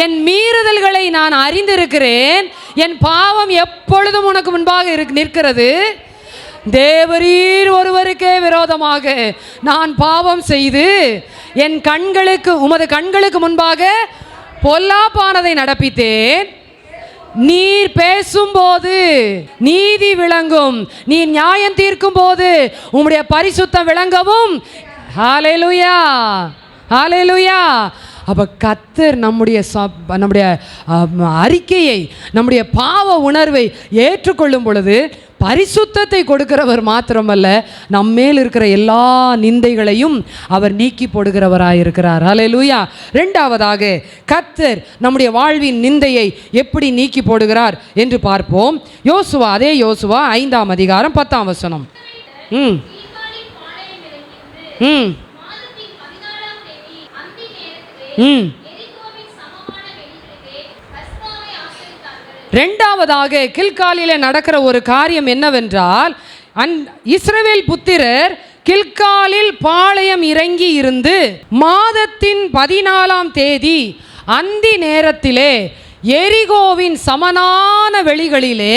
என் மீறுதல்களை நான் அறிந்திருக்கிறேன், என் பாவம் எப்பொழுதும் உனக்கு முன்பாக நிற்கிறது. தேவரீர் ஒருவருக்கே விரோதமாக நான் பாவம் செய்து என் கண்களுக்கு, உமது கண்களுக்கு முன்பாக பொல்லாப்பானதை நடப்பித்தேன். நீர் பேசும்போது நீதி விளங்கும், நீ நியாயம் தீர்க்கும் போது உம்முடைய பரிசுத்தம் விளங்கவும். ஹல்லேலூயா, ஹல்லேலூயா. அப்போ கர்த்தர் நம்முடைய அறிக்கையை, நம்முடைய பாவ உணர்வை ஏற்றுக்கொள்ளும் பொழுது பரிசுத்தத்தை கொடுக்கிறவர் மாத்திரமல்ல, நம்மேல் இருக்கிற எல்லா நிந்தைகளையும் அவர் நீக்கி போடுகிறவராயிருக்கிறார். ஹல்லேலூயா. 2ஆவதாக கர்த்தர் நம்முடைய வாழ்வின் நிந்தையை எப்படி நீக்கி போடுகிறார் என்று பார்ப்போம். யோசுவா, அதே யோசுவா 5ஆம் அதிகாரம் 10ஆம் வசனம். ரெண்டாவதாக கில்காலிலே நடக்கிற ஒரு காரியம் என்னவென்றால், இஸ்ரவேல் புத்திரர் கில்காலில் பாளையம் இறங்கி இருந்து மாதத்தின் 14ஆம் தேதி அந்தி நேரத்திலே எரிகோவின் சமனான வெளிகளிலே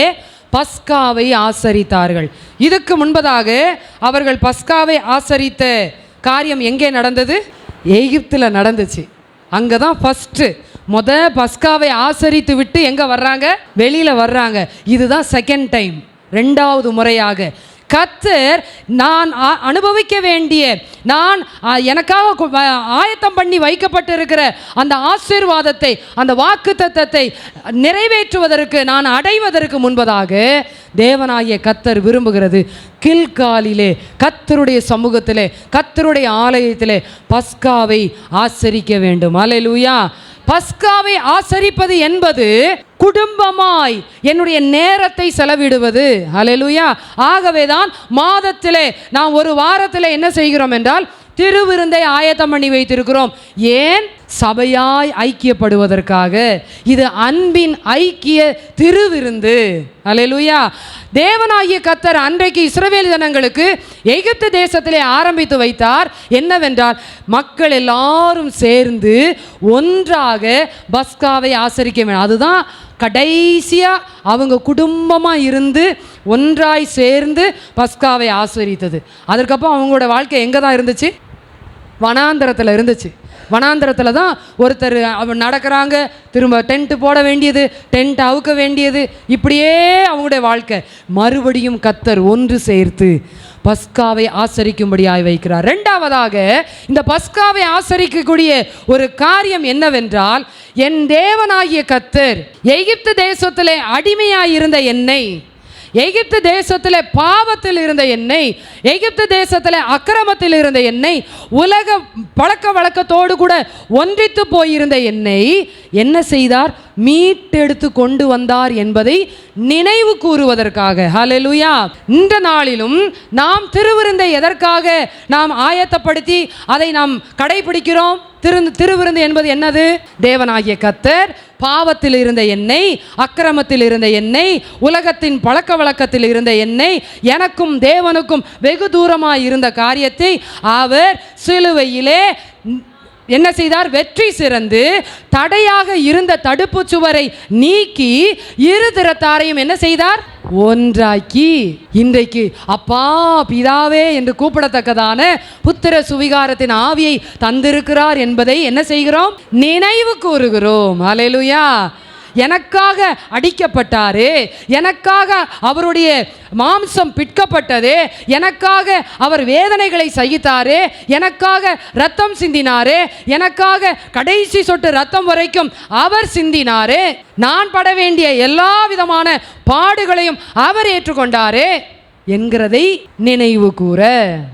பஸ்காவை ஆசரித்தார்கள். இதுக்கு முன்பதாக அவர்கள் பஸ்காவை ஆசரித்த காரியம் எங்கே நடந்தது? எகிப்தில் நடந்துச்சு. அங்கே தான் ஃபஸ்ட்டு பஸ்காவை ஆசரித்து விட்டு எங்கே வர்றாங்க? வெளியில் வர்றாங்க. இதுதான் செகண்ட் டைம், 2வது முறையாக கர்த்தர் நான் அனுபவிக்க வேண்டிய, நான் எனக்காக ஆயத்தம் பண்ணி வைக்கப்பட்டிருக்கிற அந்த ஆசீர்வாதத்தை, அந்த வாக்குத்தத்தத்தை நிறைவேற்றுவதற்கு, நான் அடைவதற்கு முன்பதாக தேவனாகிய கர்த்தர் விரும்புகிறது கில்காலிலே கர்த்தருடைய சமூகத்திலே கர்த்தருடைய ஆலயத்திலே பஸ்காவை ஆசரிக்க வேண்டும். அல்லேலூயா. பஸ்காவை ஆசரிப்பது என்பது குடும்பமாய் என்னுடைய நேரத்தை செலவிடுவது. அல்லேலூயா. ஆகவேதான் மாதத்திலே நாம் ஒரு வாரத்திலே என்ன செய்கிறோம் என்றால் திருவிருந்தை ஆயத்தம் பண்ணி வைத்திருக்கிறோம். ஏன்? சபையாய் ஐக்கியப்படுவதற்காக. இது அன்பின் ஐக்கிய திருவிருந்து. அல்லேலூயா. தேவனாகிய கர்த்தர் அன்றைக்கு இஸ்ரவேல் ஜனங்களுக்கு எகிப்து தேசத்திலே ஆரம்பித்து வைத்தார். என்னவென்றால் மக்கள் எல்லாரும் சேர்ந்து ஒன்றாக பஸ்காவை ஆசரிக்க வேண்டும். அதுதான் கடைசியாக அவங்க குடும்பமாக இருந்து ஒன்றாய் சேர்ந்து பஸ்காவை ஆசரித்தது. அதற்கப்புறம் அவங்களோட வாழ்க்கை எங்கே தான் இருந்துச்சு? வனாந்தரத்தில் இருந்துச்சு. வனாந்தரத்தில் தான் ஒருத்தர் நடக்கிறாங்க, திரும்ப டென்ட்டு போட வேண்டியது, டென்ட் அவுக்க வேண்டியது, இப்படியே அவங்களுடைய வாழ்க்கை. மறுபடியும் கர்த்தர் ஒன்று சேர்த்து பஸ்காவை ஆசரிக்கும்படியாய் வைக்கிறார். ரெண்டாவதாக இந்த பஸ்காவை ஆசரிக்கக்கூடிய ஒரு காரியம் என்னவென்றால், என் தேவனாகிய கர்த்தர் எகிப்து தேசத்திலே அடிமையாய் இருந்த என்னை, எகிப்து தேசத்தில் பாவத்தில் இருந்த என்னை, எகிப்து தேசத்தில் அக்கிரமத்தில் இருந்த என்னை, உலக பழக்க வழக்கத்தோடு கூட ஒன்றித்து போயிருந்த என்னை என்ன செய்தார்? மீட்டெடுத்து கொண்டு வந்தார் என்பதை நினைவு கூறுவதற்காக. ஹல்லேலூயா. இந்த நாளிலும் நாம் திருவிருந்தை எதற்காக நாம் ஆயத்தப்படுத்தி அதை நாம் கடைபிடிக்கிறோம்? திருவிருந்து என்பது என்னது? தேவனாகிய கர்த்தர் பாவத்தில் இருந்த என்னை, அக்கிரமத்தில் இருந்த என்னை, உலகத்தின் பழக்க வழக்கத்தில் இருந்த என்னை, எனக்கும் தேவனுக்கும் வெகு தூரமாய் இருந்த காரியத்தை அவர் சிலுவையிலே என்ன செய்தார்? வெற்றி சிறந்து தடையாக இருந்த தடுப்பு சுவரை நீக்கி இரு திறத்தாரையும் என்ன செய்தார்? ஒன்றாக்கி இன்றைக்கு அப்பா பிதாவே என்று கூப்பிடத்தக்கதான புத்திர சுவிகாரத்தின் ஆவியை தந்திருக்கிறார் என்பதை என்ன செய்கிறோம்? நினைவு கூறுகிறோம். அல்லேலூயா. எனக்காக அடிக்கப்பட்டாரே, எனக்காக அவருடைய மாம்சம் பிட்கப்பட்டதே, எனக்காக அவர் வேதனைகளை சகித்தாரே, எனக்காக ரத்தம் சிந்தினாரே, எனக்காக கடைசி சொட்டு ரத்தம் வரைக்கும் அவர் சிந்தினாரே, நான் பட வேண்டிய எல்லா விதமான பாடுகளையும் அவர் ஏற்றுக்கொண்டாரே என்கிறதை நினைவு கூற.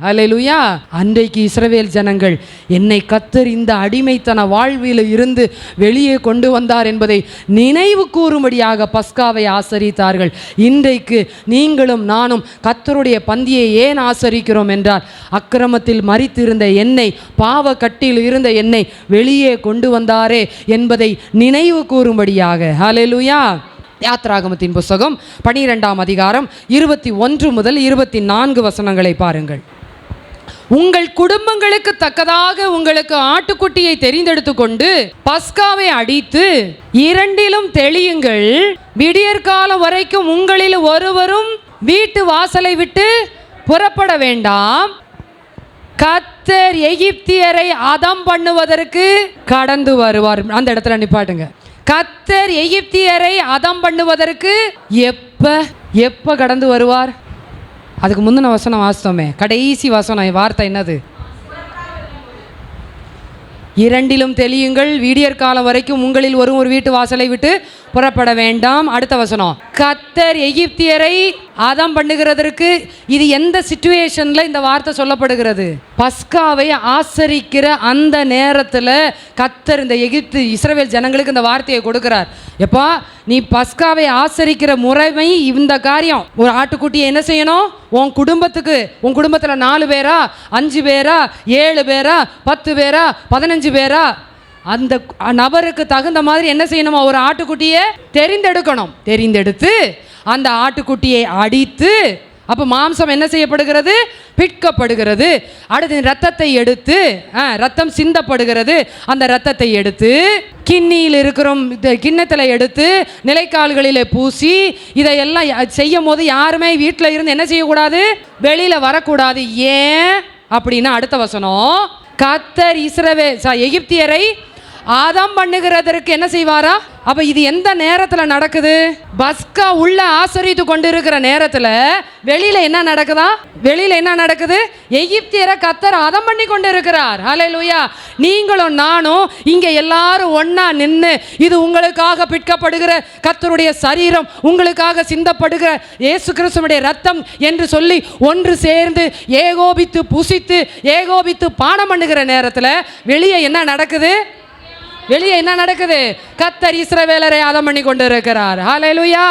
அல்லேலூயா. அன்றைக்கு இஸ்ரவேல் ஜனங்கள் என்னை கர்த்தர் இந்த அடிமைத்தன வாழ்வில் இருந்து வெளியே கொண்டு வந்தார் என்பதை நினைவு கூறும்படியாக பஸ்காவை ஆசரித்தார்கள். இன்றைக்கு நீங்களும் நானும் கர்த்தருடைய பந்தியை ஏன் ஆசரிக்கிறோம் என்றால், அக்கிரமத்தில் மரித்திருந்த என்னை, பாவ கட்டில் இருந்த என்னை வெளியே கொண்டு வந்தாரே என்பதை நினைவு கூறும்படியாக. அல்லேலூயா. யாத்ராகமத்தின் புஸ்தகம் 12ஆம் அதிகாரம் 21 முதல் 24 வசனங்களை பாருங்கள். உங்கள் குடும்பங்களுக்கு தக்கதாக உங்களுக்கு ஆட்டுக்குட்டியை தெரிந்தெடுத்து கொண்டு பஸ்காவை அடித்து இரண்டிலும் தெளியுங்கள். விடியற்காலம் வரைக்கும் உங்களில் ஒருவரும் வீட்டு வாசலை விட்டு புறப்பட வேண்டாம். கர்த்தர் எகிப்தியரை அதம் பண்ணுவதற்கு கடந்து வருவார். அந்த இடத்துல நிப்பாட்டுங்க. கர்த்தர் எகிப்தியரை அதம் பண்ணுவதற்கு எப்ப கடந்து வருவார்? அதுக்கு முந்தின வசனம் வாசித்தோமே, கடைசி வசனம் வார்த்தை என்னது? இரண்டிலும் தெளியுங்கள், விடியற் காலம் வரைக்கும் உங்களில் ஒரு வீட்டு வாசலை விட்டு புறப்பட வேண்டாம். அடுத்த வசனம், கர்த்தர் எகிப்தியரை அதம் பண்ணுகிறதற்கு. இது எந்த சிச்சுவேஷன்ல இந்த வார்த்தை சொல்லப்படுகிறது? பஸ்காவை ஆசரிக்கிற அந்த நேரத்தில் கர்த்தர் இந்த இஸ்ரவேல் ஜனங்களுக்கு இந்த வார்த்தையை கொடுக்கிறார். எப்பா, நீ பஸ்காவை ஆசரிக்கிற முறைமை இந்த காரியம். ஒரு ஆட்டுக்குட்டியை என்ன செய்யணும்? உன் குடும்பத்துக்கு, உன் குடும்பத்தில் 4 பேரா, 5 பேரா, 7 பேரா, 10 பேரா, 15 பேரா, அந்த நபருக்கு தகுந்த மாதிரி என்ன செய்யணுமா? ஒரு ஆட்டுக்குட்டியை தெரிந்தெடுக்கணும். தெரிந்தெடுத்து அந்த ஆட்டுக்குட்டியை அடித்து, அப்போ மாம்சம் என்ன செய்யப்படுகிறது? பிட்கப்படுகிறது. அடுத்து ரத்தத்தை எடுத்து, ரத்தம் சிந்தப்படுகிறது. அந்த ரத்தத்தை எடுத்து கிண்ணியில் இருக்கிற கிண்ணத்தில் எடுத்து நிலைக்கால்களில் பூசி, இதையெல்லாம் செய்யும் போது யாருமே வீட்டில் இருந்து என்ன செய்யக்கூடாது? வெளியில் வரக்கூடாது. ஏன் அப்படின்னா அடுத்த வசனம், கர்த்தர் எகிப்தியரை ஆதம் பண்ணுகிறதற்கு என்ன செய்வாரா? அப்ப இது எந்த நேரத்துல நடக்குது? பஸ்கா உள்ள ஆசரித்து கொண்டிருக்கிற நேரத்துல வெளியில என்ன நடக்குதா? வெளியில என்ன நடக்குது? எகிப்தியரை கர்த்தர் ஆதம் பண்ணி கொண்டிருக்கிறார். ஹல்லேலூயா. நீங்களும் நானும் இங்க எல்லாரும் ஒண்ணா நின்று, இது உங்களுக்காக பிற்கப்படுகிற கர்த்தருடைய சரீரம், உங்களுக்காக சிந்தப்படுகிற இயேசு கிறிஸ்துவுடைய ரத்தம் என்று சொல்லி ஒன்று சேர்ந்து ஏகோபித்து புசித்து ஏகோபித்து பானம் பண்ணுகிற நேரத்துல வெளியே என்ன நடக்குது? வெளியே என்ன நடக்குது? கர்த்தர் இஸ்ரவேலரை ஆதம் பண்ணி கொண்டு இருக்கிறார். ஹல்லேலூயா.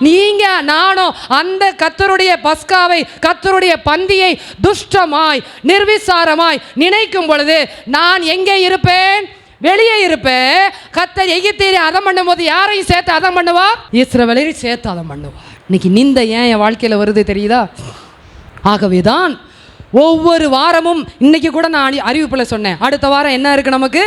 நீங்க நானும் அந்த கர்த்தருடைய பஸ்காவை, கர்த்தருடைய பந்தியை துஷ்டமாய் நிர்விசாரமாய் நினைக்கும் பொழுது நான் எங்கே இருப்பேன்? வெளியே இருப்பேன். கர்த்தர் எகிப்தியரை அதம் பண்ணும் போது யாரையும் சேர்த்து அதம் பண்ணுவா? இஸ்ரவேலரை சேர்த்து அதம் பண்ணுவா. இன்னைக்கு நிந்த ஏன் என் வாழ்க்கையில் வருது தெரியுதா? ஆகவேதான் ஒவ்வொரு வாரமும், இன்னைக்கு கூட நான் அறிவிப்பில் சொன்னேன், அடுத்த வாரம் என்ன இருக்கு? நமக்கு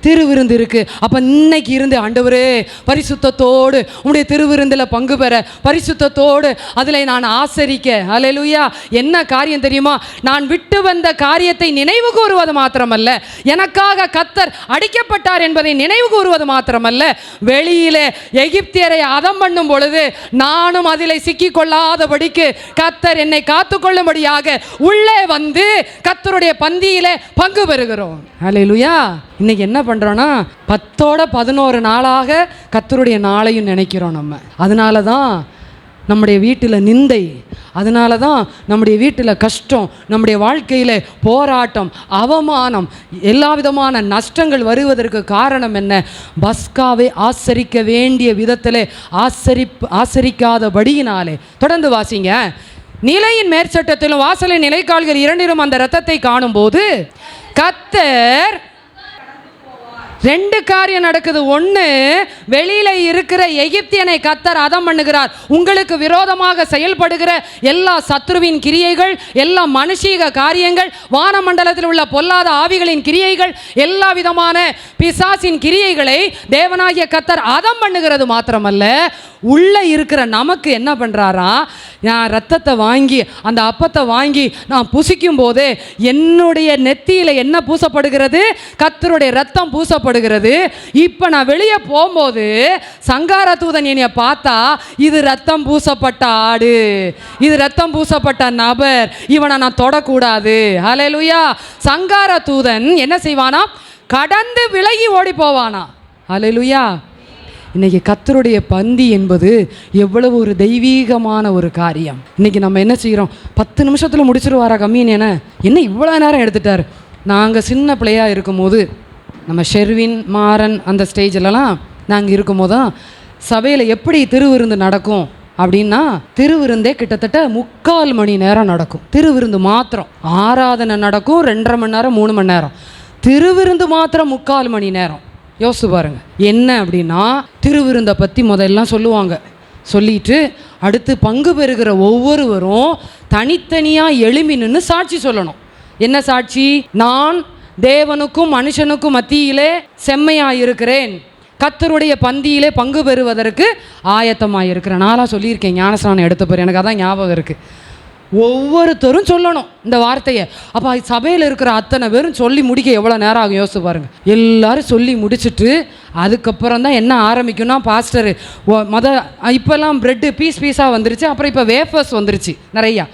திருவிருந்து இருக்கு. அப்ப இன்னைக்கு இருந்து ஆண்டவரே பரிசுத்தத்தோடு உம்முடைய திருவிருந்தில் பங்கு பெற, பரிசுத்தத்தோடு அதில் நான் ஆசரிக்க. ஹல்லேலூயா. என்ன காரியம் தெரியுமா? நான் விட்டு வந்த காரியத்தை நினைவு கூறுவது மாத்திரமல்ல, எனக்காக கர்த்தர் அடிக்கப்பட்டார் என்பதை நினைவு கூறுவது மாத்திரமல்ல, வெளியிலே எகிப்தியரை அதம் பண்ணும் பொழுது நானும் அதில் சிக்கிக்கொள்ளாதபடிக்கு கர்த்தர் என்னை காத்துக்கொள்ளும்படியாக உள்ளே வந்து கர்த்தருடைய பந்தியிலே பங்கு பெறுகிறோம். ஹல்லேலூயா. இன்னைக்கு என்ன பண்றோம்னா 10 நாளாக கர்த்தருடைய நாளையும் நினைக்கிறோம் நம்ம. அதனால தான் நம்முடைய வீட்டில் நிந்தை, அதனால தான் நம்முடைய வீட்டில் கஷ்டம், நம்முடைய வாழ்க்கையில் போராட்டம், அவமானம், எல்லா விதமான நஷ்டங்கள் வருவதற்கு காரணம் என்ன? பஸ்காவை ஆசரிக்க வேண்டிய விதத்தில் ஆசரிக்காதபடியினாலே. தொடர்ந்து வாசிங்க. நிலையின் மேற்சட்டத்திலும் வாசலின் நிலைக்கால்கள் இரண்டிலும் அந்த இரத்தத்தை காணும்போது கர்த்தர், ரெண்டு காரியம் நடக்குது. ஒன்று, வெளியில இருக்கிற எகிப்தியனை கர்த்தர் அதம் பண்ணுகிறார். உங்களுக்கு விரோதமாக செயல்படுகிற எல்லா சத்ருவின் கிரியைகள், எல்லா மனுஷீக காரியங்கள், வானமண்டலத்தில் உள்ள பொல்லாத ஆவிகளின் கிரியைகள், எல்லா விதமான பிசாசின் கிரியைகளை தேவனாகிய கர்த்தர் அதம் பண்ணுகிறது மாத்திரமல்ல, உள்ள இருக்கிற நமக்கு என்ன பண்றாரா? நான் ரத்தத்தை வாங்கி அந்த அப்பத்தை வாங்கி நான் புசிக்கும் போது என்னுடைய நெத்தியில என்ன பூசப்படுகிறது? கர்த்தருடைய ரத்தம் பூசப்படுகிறது. இப்ப நான் வெளியே போகும்போது சங்கார தூதன் என்னைய பார்த்தா, இது ரத்தம் பூசப்பட்ட ஆடு, இது ரத்தம் பூசப்பட்ட நபர், இவனை நான் தொடக்கூடாது. ஹல்லேலூயா. சங்கார தூதன் என்ன செய்வானா? கடந்து விலகி ஓடி போவானா. ஹல்லேலூயா. இன்னைக்கு கர்த்தருடைய பந்தி என்பது எவ்வளவு ஒரு தெய்வீகமான ஒரு காரியம். இன்னைக்கு நம்ம என்ன செய்கிறோம்? 10 நிமிஷத்தில் முடிச்சிருவாரா கம்யூனியனை? என்ன இவ்வளோ நேரம் எடுத்துட்டார்? நாங்கள் சின்ன பிள்ளையாக இருக்கும்போது, நம்ம ஷெர்வின் மாறன் அந்த ஸ்டேஜிலலாம் நாங்கள் இருக்கும்போது தான் சபையில் எப்படி திருவிருந்து நடக்கும் அப்படின்னா, திருவிருந்தே கிட்டத்தட்ட 3/4 மணி நேரம் நடக்கும். திருவிருந்து மாத்திரம். ஆராதனை நடக்கும் 2.5 மணி நேரம் 3 மணி நேரம். திருவிருந்து மாத்திரம் 3/4 மணி நேரம். யோசிச்சு பாருங்க. என்ன அப்படின்னா, திருவிருந்தை பற்றி முதல்லாம் சொல்லுவாங்க. சொல்லிட்டு அடுத்து பங்கு பெறுகிற ஒவ்வொருவரும் தனித்தனியாக எழும்பி நின்று சாட்சி சொல்லணும். என்ன சாட்சி? நான் தேவனுக்கும் மனுஷனுக்கும் மத்தியிலே செம்மையாயிருக்கிறேன், கர்த்தருடைய பந்தியிலே பங்கு பெறுவதற்கு ஆயத்தமாயிருக்கிறேன். நாளாக சொல்லியிருக்கேன் ஞானஸ்நானம் எடுத்த பேர், எனக்கு அதான் ஞாபகம் இருக்குது. ஒவ்வொருத்தரும் சொல்லணும் இந்த வார்த்தையை. அப்போ சபையில் இருக்கிற அத்தனை பேரும் சொல்லி முடிக்க எவ்வளோ நேரம் ஆகும் யோசிச்சு பாருங்கள். எல்லாரும் சொல்லி முடிச்சுட்டு அதுக்கப்புறம் தான் என்ன ஆரம்பிக்கும்னா, பாஸ்டர் இப்போல்லாம் ப்ரெட்டு பீஸாக வந்துருச்சு, அப்புறம் இப்போ வேஃபர்ஸ் வந்துருச்சு நிறையா.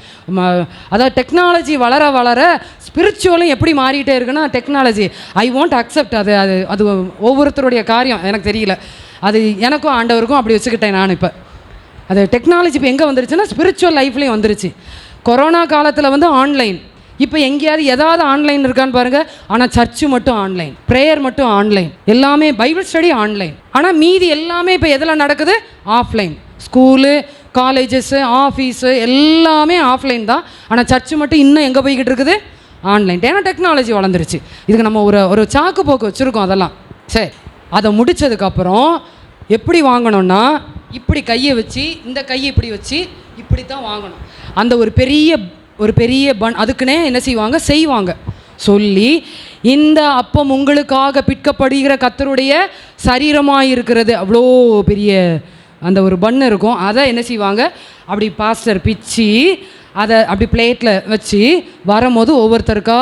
அதாவது டெக்னாலஜி வளர வளர ஸ்பிரிச்சுவலும் எப்படி மாறிக்கிட்டே இருக்குன்னா, டெக்னாலஜி ஐ வாண்ட் அக்செப்ட். அது அது அது ஒவ்வொருத்தருடைய காரியம், எனக்கு தெரியல. அது எனக்கும் ஆண்டவருக்கும் அப்படி வச்சுக்கிட்டேன் நான். இப்போ அது டெக்னாலஜி இப்போ எங்கே வந்துருச்சுன்னா ஸ்பிரிச்சுவல் லைஃப்லேயும் வந்துருச்சு. கொரோனா காலத்தில் வந்து ஆன்லைன், இப்போ எங்கேயாவது ஏதாவது ஆன்லைன் இருக்கான்னு பாருங்கள். ஆனால் சர்ச்சு மட்டும் ஆன்லைன், ப்ரேயர் மட்டும் ஆன்லைன், எல்லாமே பைபிள் ஸ்டடி ஆன்லைன். ஆனால் மீதி எல்லாமே இப்போ எதில் நடக்குது? ஆஃப்லைன். ஸ்கூலு, காலேஜஸ்ஸு, ஆஃபீஸு எல்லாமே ஆஃப்லைன் தான். ஆனால் சர்ச்சு மட்டும் இன்னும் எங்கே போய்கிட்டு இருக்குது? ஆன்லைன். ஏன்னா டெக்னாலஜி வளர்ந்துருச்சு. இதுக்கு நம்ம ஒரு சாக்கு போக்கு வச்சுருக்கோம். அதெல்லாம் சரி. அதை முடித்ததுக்கப்புறம் எப்படி வாங்கணும்னா, இப்படி கையை வச்சு, இந்த கையை இப்படி வச்சு இப்படி தான் வாங்கணும். அந்த ஒரு பெரிய பன் அதுக்குன்னே என்ன செய்வாங்க சொல்லி, இந்த அப்பம் உங்களுக்காக பிற்கப்படுகிற கர்த்தருடைய சரீரமாக இருக்கிறது, அவ்வளோ பெரிய அந்த ஒரு பன் இருக்கும். அதை என்ன செய்வாங்க? அப்படி பாஸ்டர் பிச்சு அதை அப்படி பிளேட்டில் வச்சு வரும்போது ஒவ்வொருத்தருக்கா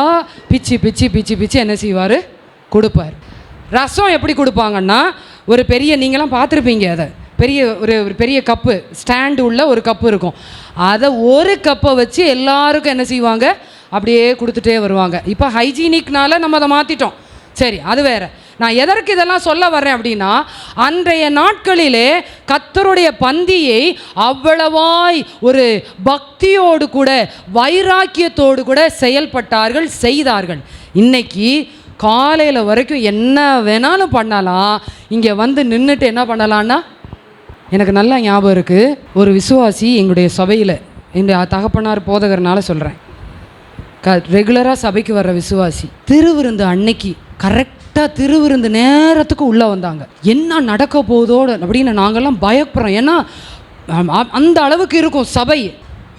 பிச்சு என்ன செய்வார்? கொடுப்பார். ரசம் எப்படி கொடுப்பாங்கன்னா, ஒரு பெரிய, நீங்களாம் பார்த்துருப்பீங்க, அதை பெரிய ஒரு பெரிய கப்பு, ஸ்டாண்டு உள்ள ஒரு கப்பு இருக்கும். அதை ஒரு கப்பை வச்சு எல்லாருக்கும் என்ன செய்வாங்க, அப்படியே கொடுத்துட்டே வருவாங்க. இப்போ ஹைஜீனிக்னால நம்ம அதை மாற்றிட்டோம், சரி அது வேறு. நான் எதற்கு இதெல்லாம் சொல்ல வர்றேன் அப்படின்னா, அன்றைய நாட்களிலே கர்த்தருடைய பந்தியை அவ்வளவாய் ஒரு பக்தியோடு கூட வைராக்கியத்தோடு கூட செயல்பட்டார்கள், செய்தார்கள். இன்னைக்கு காலையில் வரைக்கும் என்ன வேணாலும் பண்ணலாம், இங்கே வந்து நின்றுட்டு என்ன பண்ணலான்னா, எனக்கு நல்லா ஞாபகம் இருக்குது, ஒரு விசுவாசி எங்களுடைய சபையில், என்னுடைய தகப்பனார் போதகர்னால சொல்கிறேன், ரெகுலராக சபைக்கு வர்ற விசுவாசி, திருவிருந்து அன்னைக்கு கரெக்டாக திருவிருந்து நேரத்துக்கு உள்ளே வந்தாங்க. என்ன நடக்க போதோடு அப்படின்னு நாங்கள்லாம் பயப்படுறோம். ஏன்னா அந்த அளவுக்கு இருக்கும் சபை,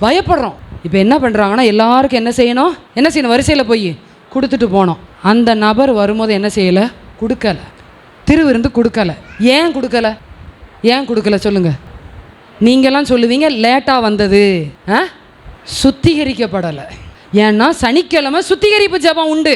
பயப்படுறோம். இப்போ என்ன பண்ணுறாங்கன்னா, எல்லாருக்கும் என்ன செய்யணும், வரிசையில் போய் கொடுத்துட்டு போனோம். அந்த நபர் வரும்போது என்ன செய்யலை, கொடுக்கலை, திருவிருந்து கொடுக்கலை. ஏன் கொடுக்கலை சொல்லுங்கள். நீங்கள்லாம் சொல்லுவீங்க லேட்டாக வந்தது, சுத்திகரிக்கப்படலை. ஏன்னா சனிக்கிழமை சுத்திகரிப்பு ஜெபம் உண்டு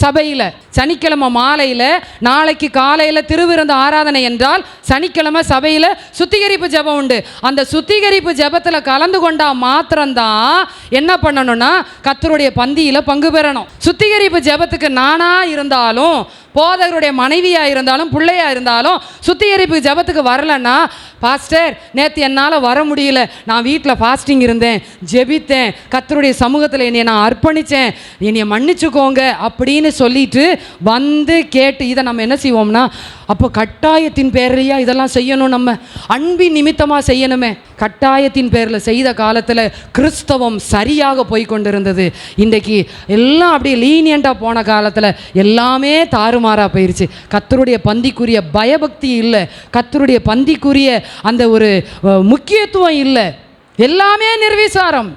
சபையில். சனிக்கிழமை மாலையில், நாளைக்கு காலையில் திருவிருந்து ஆராதனை என்றால் சனிக்கிழமை சபையில் சுத்திகரிப்பு ஜெபம் உண்டு. அந்த சுத்திகரிப்பு ஜெபத்தில் கலந்து கொண்டா மாத்திரம்தான் என்ன பண்ணணும்னா, கர்த்தருடைய பந்தியில் பங்கு பெறணும். சுத்திகரிப்பு ஜெபத்துக்கு நானாக இருந்தாலும், போதகருடைய மனைவியாக இருந்தாலும், பிள்ளையாக இருந்தாலும் சுத்திகரிப்பு ஜெபத்துக்கு வரலன்னா, பாஸ்டர் நேற்று என்னால் வர முடியல, நான் வீட்டில் ஃபாஸ்டிங் இருந்தேன், ஜெபித்தேன், கர்த்தருடைய சமூகத்தில் என்னை நான் அர்ப்பணித்தேன், என்னை மன்னிச்சுக்கோங்க அப்படின்னு சொல்லிட்டு வந்து கேட்டு, இதை நம்ம என்ன செய்வோம்னா, அப்போ கட்டாயத்தின் பேர்லையா இதெல்லாம் செய்யணும், நம்ம அன்பின் நிமித்தமாக செய்யணுமே. கட்டாயத்தின் பேரில் செய்த காலத்தில் கிறிஸ்தவம் சரியாக போய் கொண்டிருந்தது. இன்றைக்கு எல்லாம் அப்படியே லீனியண்டாக போன காலத்தில் எல்லாமே தாறுமாறாக போயிடுச்சு. கர்த்தருடைய பந்திக்குரிய பயபக்தி இல்லை, கர்த்தருடைய பந்திக்குரிய அந்த ஒரு முக்கியத்துவம் இல்லை. எல்லாமே நிர்விசாரம்.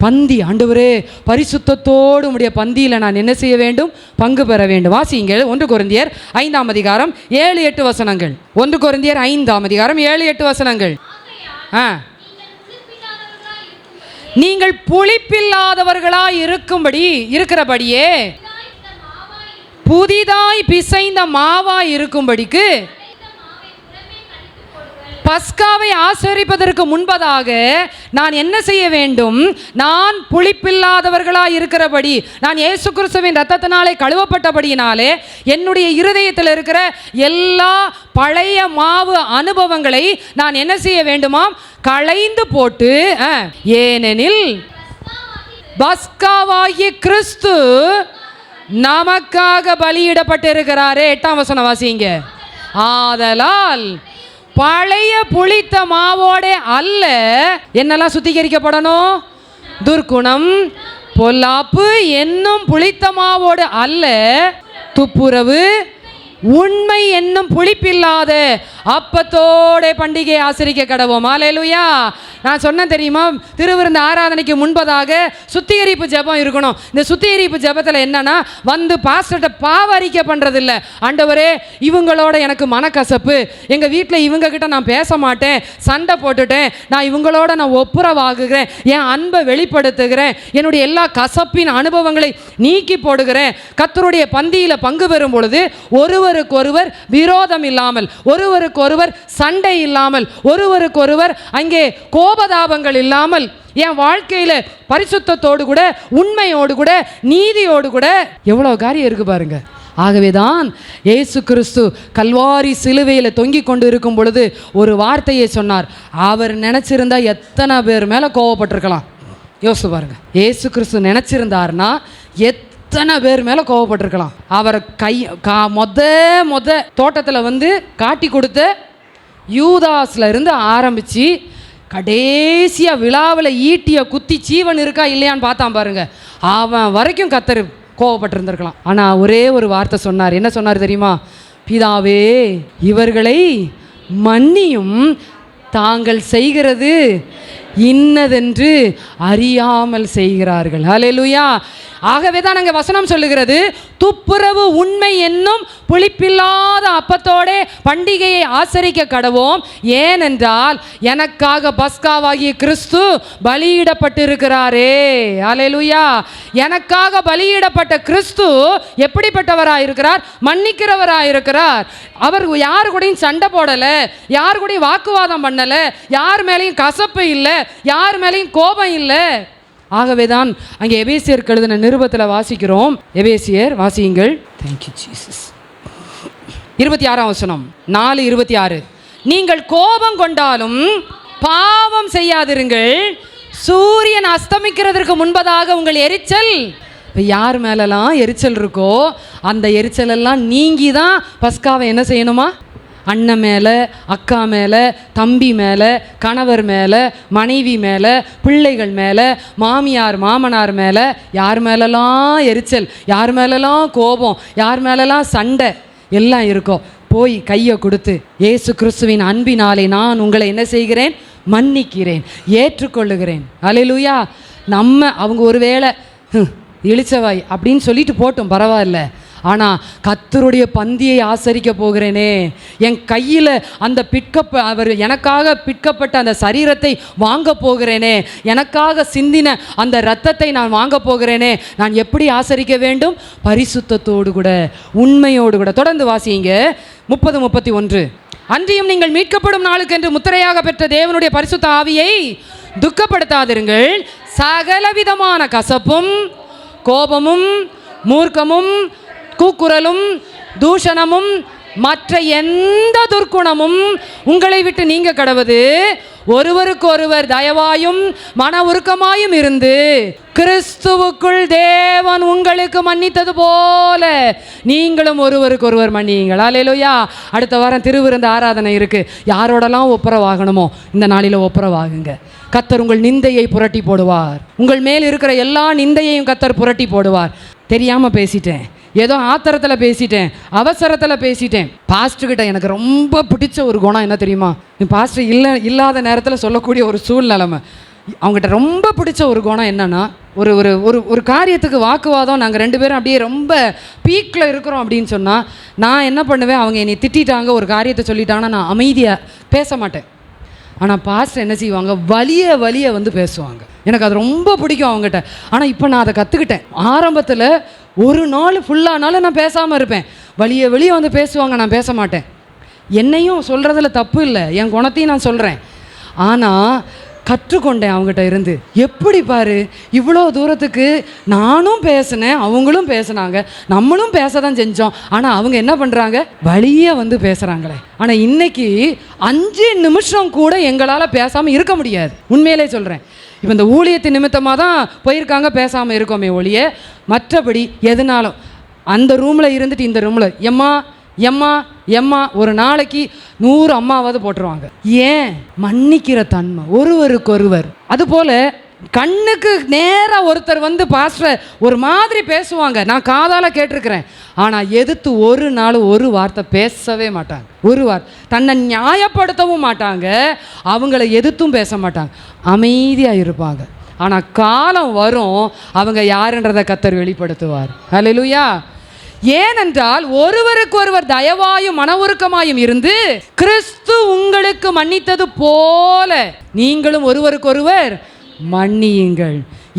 பந்தி, ஆண்டவரே பரிசுத்தத்தோடு உம்முடைய பந்தியில் நான் என்ன செய்ய வேண்டும், பங்கு பெற வேண்டும். வாசியுங்கள் 1 கொரிந்தியர் 5ஆம் அதிகாரம் 7-8 வசனங்கள். 1 கொரிந்தியர் 5ஆம் அதிகாரம் 7-8 வசனங்கள். நீங்கள் புளிப்பில்லாதவர்களாய் இருக்கிறபடியே புதிதாய் பிசைந்த மாவாய் இருக்கும்படிக்கு பஸ்காவை ஆசரிப்பதற்கு முன்பதாக நான் என்ன செய்ய வேண்டும், நான் புளிப்பில்லாதவர்களாய் இருக்கிறபடி, நான் இயேசு கிறிஸ்துவின் இரத்தத்தினாலே கழுவப்பட்டபடியினாலே என்னுடைய இருதயத்தில் இருக்கிற எல்லா பழைய மாவு அனுபவங்களை நான் என்ன செய்ய வேண்டுமாம், களைந்து போட்டு, ஏனெனில் பஸ்காவாகிய கிறிஸ்து நமக்காக பலியிடப்பட்டிருக்கிறாரே. 8ஆம் வசனம் வாசிங்க. ஆதலால் பழைய புளித்த மாவோட அல்ல, என்னெல்லாம் சுத்திகரிக்கப்படணும், துர்க்குணம் பொல்லாப்பு என்னும் புளித்த மாவோடு அல்ல, துப்புரவு உண்மை என்னும் புளிப்பில்லாத அப்பத்தோட பண்டிகை ஆசரிக்க கடவோம். அல்லேலூயா. நான் சொன்னேன் தெரியுமா, திருவிருந்து ஆராதனைக்கு முன்பதாக சுத்திகரிப்பு ஜெபம் இருக்கணும். இந்த சுத்திகரிப்பு ஜெபத்தில் என்னன்னா, வந்து பாஸ்டர்கிட்ட பாவ அறிக்கை பண்ணுறதில்ல, ஆண்டவரே இவங்களோட எனக்கு மனக்கசப்பு, எங்கள் வீட்டில் இவங்க கிட்ட நான் பேச மாட்டேன், சண்டை போட்டுட்டேன், நான் இவங்களோட நான் ஒப்புரவாகுகிறேன், என் அன்பை வெளிப்படுத்துகிறேன், என்னுடைய எல்லா கசப்பின் அனுபவங்களை நீக்கி போடுகிறேன். கர்த்தருடைய பந்தியில் பங்கு பெறும் பொழுது ஒருவருக்கொருவர் விரோதம் இல்லாமல், ஒருவருக்கொருவர் சண்டை இல்லாமல், ஒருவருக்கொருவர் அங்கே கோபதாபங்கள் இல்லாமல், என் வாழ்க்கையில் பரிசுத்தத்தோடு கூட, உண்மையோடு கூட, நீதியோடு கூட, எவ்வளோ காரியம் இருக்கு பாருங்க. ஆகவேதான் இயேசு கிறிஸ்து கல்வாரி சிலுவையில் தொங்கிக் கொண்டு இருக்கும் பொழுது ஒரு வார்த்தையை சொன்னார். அவர் நினைச்சிருந்தா எத்தனை பேர் மேலே கோவப்பட்டிருக்கலாம், யோசிச்சு பாருங்க. இயேசு கிறிஸ்து நினைச்சிருந்தாருன்னா எத்தனை பேர் மேலே கோவப்பட்டிருக்கலாம். அவர் மொத தோட்டத்தில் வந்து காட்டி கொடுத்த யூதாஸ்ல இருந்து ஆரம்பித்து கடைசியாக விழாவில் ஈட்டியை குத்தி ஜீவன் இருக்கா இல்லையான்னு பார்த்தான் பாருங்க, அவன் வரைக்கும் கர்த்தர் கோவப்பட்டிருந்திருக்கலாம். ஆனால் ஒரே ஒரு வார்த்தை சொன்னார். என்ன சொன்னார் தெரியுமா? பிதாவே இவர்களை மன்னியும், தாங்கள் செய்கிறது இன்னதென்று அறியாமல் செய்கிறார்கள். ஹல்லேலூயா. ஆகவே தான் அங்கே வசனம் சொல்லுகிறது, துப்புரவு உண்மை என்னும் புளிப்பில்லாத அப்பத்தோட பண்டிகையை ஆசரிக்க கடவோம், ஏனென்றால் எனக்காக பஸ்காவாகிய கிறிஸ்து பலியிடப்பட்டிருக்கிறாரே. ஹல்லேலூயா. எனக்காக பலியிடப்பட்ட கிறிஸ்து எப்படிப்பட்டவராயிருக்கிறார்? மன்னிக்கிறவராயிருக்கிறார். அவர் யார் கூடயும் சண்டை போடலை, யார் கூடயும் வாக்குவாதம் பண்ணலை, யார் மேலேயும் கசப்பு இல்லை, யார் மேலேயும் கோபம் இல்லை. ஆகவே தான் அங்கே எபேசியருக்கு எழுதின நிருபத்தில் வாசிக்கிறோம். எபேசியர் வாசியுங்கள். Thank you Jesus. 26ஆம் வசனம், 4:26. நீங்கள் கோபம் கொண்டாலும் பாவம் செய்யாதிருங்கள், சூரியன் அஸ்தமிக்கிறதற்கு முன்பதாக உங்கள் எரிச்சல். இப்போ யார் மேலெல்லாம் எரிச்சல் இருக்கோ அந்த எரிச்சலெல்லாம் நீங்கி தான் பஸ்காவை என்ன செய்யணுமா? அண்ணன் மேலே, அக்கா மேலே, தம்பி மேலே, கணவர் மேலே, மனைவி மேலே, பிள்ளைகள் மேலே, மாமியார் மாமனார் மேலே, யார் மேலெல்லாம் எரிச்சல், யார் மேலெல்லாம் கோபம், யார் மேலெல்லாம் சண்டை எல்லாம் இருக்கோ போய் கையை கொடுத்து, இயேசு கிறிஸ்துவின் அன்பினாலே நான் உங்களை என்ன செய்கிறேன்? மன்னிக்கிறேன், ஏற்றுக்கொள்ளுகிறேன். அல்லேலூயா. அவங்க ஒருவேளை இழிச்சவாய் அப்படின்னு சொல்லிட்டு போட்டும், பரவாயில்ல. ஆனால் கர்த்தருடைய பந்தியை ஆசரிக்க போகிறேனே, என் கையில் அந்த அவர் எனக்காக பிற்கப்பட்ட அந்த சரீரத்தை வாங்க போகிறேனே, எனக்காக சிந்தின அந்த இரத்தத்தை நான் வாங்க போகிறேனே, நான் எப்படி ஆசரிக்க வேண்டும்? பரிசுத்தத்தோடு கூட, உண்மையோடு கூட. தொடர்ந்து வாசிங்க 30:31. அன்றியும் நீங்கள் மீட்கப்படும் நாளுக்கென்று முத்திரையாக பெற்ற தேவனுடைய பரிசுத்த ஆவியை துக்கப்படுத்தாதிருங்கள். சகலவிதமான கசப்பும் கோபமும் மூர்க்கமும் கூக்குரலும் தூஷணமும் மற்ற எந்த துர்க்குணமும் உங்களை விட்டு நீங்க கடவது. ஒருவருக்கு ஒருவர் தயவாயும் மன உருக்கமாயும் இருந்து கிறிஸ்துவுக்குள் தேவன் உங்களுக்கு மன்னித்தது போல நீங்களும் ஒருவருக்கு ஒருவர் மன்னியுங்கள். அல்லேலூயா. அடுத்த வாரம் திருவிருந்து ஆராதனை இருக்கு. யாரோடலாம் ஒப்புரவாகணுமோ இந்த நாளில் ஒப்புரவாகுங்க. கர்த்தர் உங்கள் நிந்தையை புரட்டி போடுவார். உங்கள் மேல் இருக்கிற எல்லா நிந்தையையும் கர்த்தர் புரட்டி போடுவார். தெரியாம பேசிட்டேன், ஏதோ ஆத்திரத்தில் பேசிட்டேன், அவசரத்தில் பேசிட்டேன். பாஸ்டர்கிட்ட எனக்கு ரொம்ப பிடிச்ச ஒரு குணம் என்ன தெரியுமா? பாஸ்டர் இல்லாத நேரத்தில் சொல்லக்கூடிய ஒரு சூழ்நிலைமை. அவங்ககிட்ட ரொம்ப பிடிச்ச ஒரு குணம் என்னன்னா, ஒரு ஒரு ஒரு ஒரு காரியத்துக்கு வாக்குவாதம், நாங்கள் 2 பேரும் அப்படியே ரொம்ப பீக்கில் இருக்கிறோம் அப்படின்னு சொன்னால் நான் என்ன பண்ணுவேன்? அவங்க என்னை திட்டாங்க, ஒரு காரியத்தை சொல்லிட்டாங்கன்னா நான் அமைதியாக பேச மாட்டேன். ஆனால் பாஸ்டர் என்ன செய்வாங்க? வலிய வந்து பேசுவாங்க. எனக்கு அது ரொம்ப பிடிக்கும் அவங்ககிட்ட. ஆனால் இப்போ நான் அதை கற்றுக்கிட்டேன். ஆரம்பத்தில் ஒரு நாள் ஃபுல்லானாலும் நான் பேசாமல் இருப்பேன். வெளியே வந்து பேசுவாங்க, நான் பேச மாட்டேன். என்னையும் சொல்கிறதுல தப்பு இல்லை, என் குணத்தையும் நான் சொல்கிறேன். ஆனால் கற்றுக்கொண்டேன் அவங்ககிட்ட இருந்து. எப்படி பாரு, இவ்வளோ தூரத்துக்கு நானும் பேசினேன், அவங்களும் பேசினாங்க, நம்மளும் பேச தான் செஞ்சோம். ஆனால் அவங்க என்ன பண்ணுறாங்க? வழியே வந்து பேசுகிறாங்களே. ஆனால் இன்னைக்கு 5 நிமிஷம் கூட எங்களால் பேசாமல் இருக்க முடியாது. உண்மையிலே சொல்கிறேன். இப்போ இந்த ஊழியத்தின் நிமித்தமாக தான் போயிருக்காங்க, பேசாமல் இருக்கோமே ஒழிய மற்றபடி எதுனாலும் அந்த ரூமில் இருந்துட்டு இந்த ரூமில் எம்மா எம்மா எம்மா ஒரு நாளைக்கு 100 அம்மாவாவது போட்டுருவாங்க. ஏன்? மன்னிக்கிற தன்மை ஒருவருக்கு ஒருவர். அதுபோல் கண்ணுக்கு நேராக ஒருத்தர் வந்து பாஸ்டர் ஒரு மாதிரி பேசுவாங்க, நான் காதால் கேட்டிருக்கிறேன். ஆனால் எதிர்த்து ஒரு நாள் ஒரு வார்த்தை பேசவே மாட்டாங்க. ஒரு வார்த்தை தன்னை நியாயப்படுத்தவும் மாட்டாங்க, அவங்கள எதிர்த்தும் பேச மாட்டாங்க, அமைதியாக இருப்பாங்க. ஆனால் காலம் வரும், அவங்க யாருன்றதை கர்த்தர் வெளிப்படுத்துவார். அல்லேலூயா. ஏனென்றால் ஒருவருக்கு ஒருவர் தயவாயும் மன உருக்கமாயும் இருந்து கிறிஸ்து உங்களுக்கு மன்னித்தது போல நீங்களும் ஒருவருக்கு ஒருவர் மன்னியுங்கள்.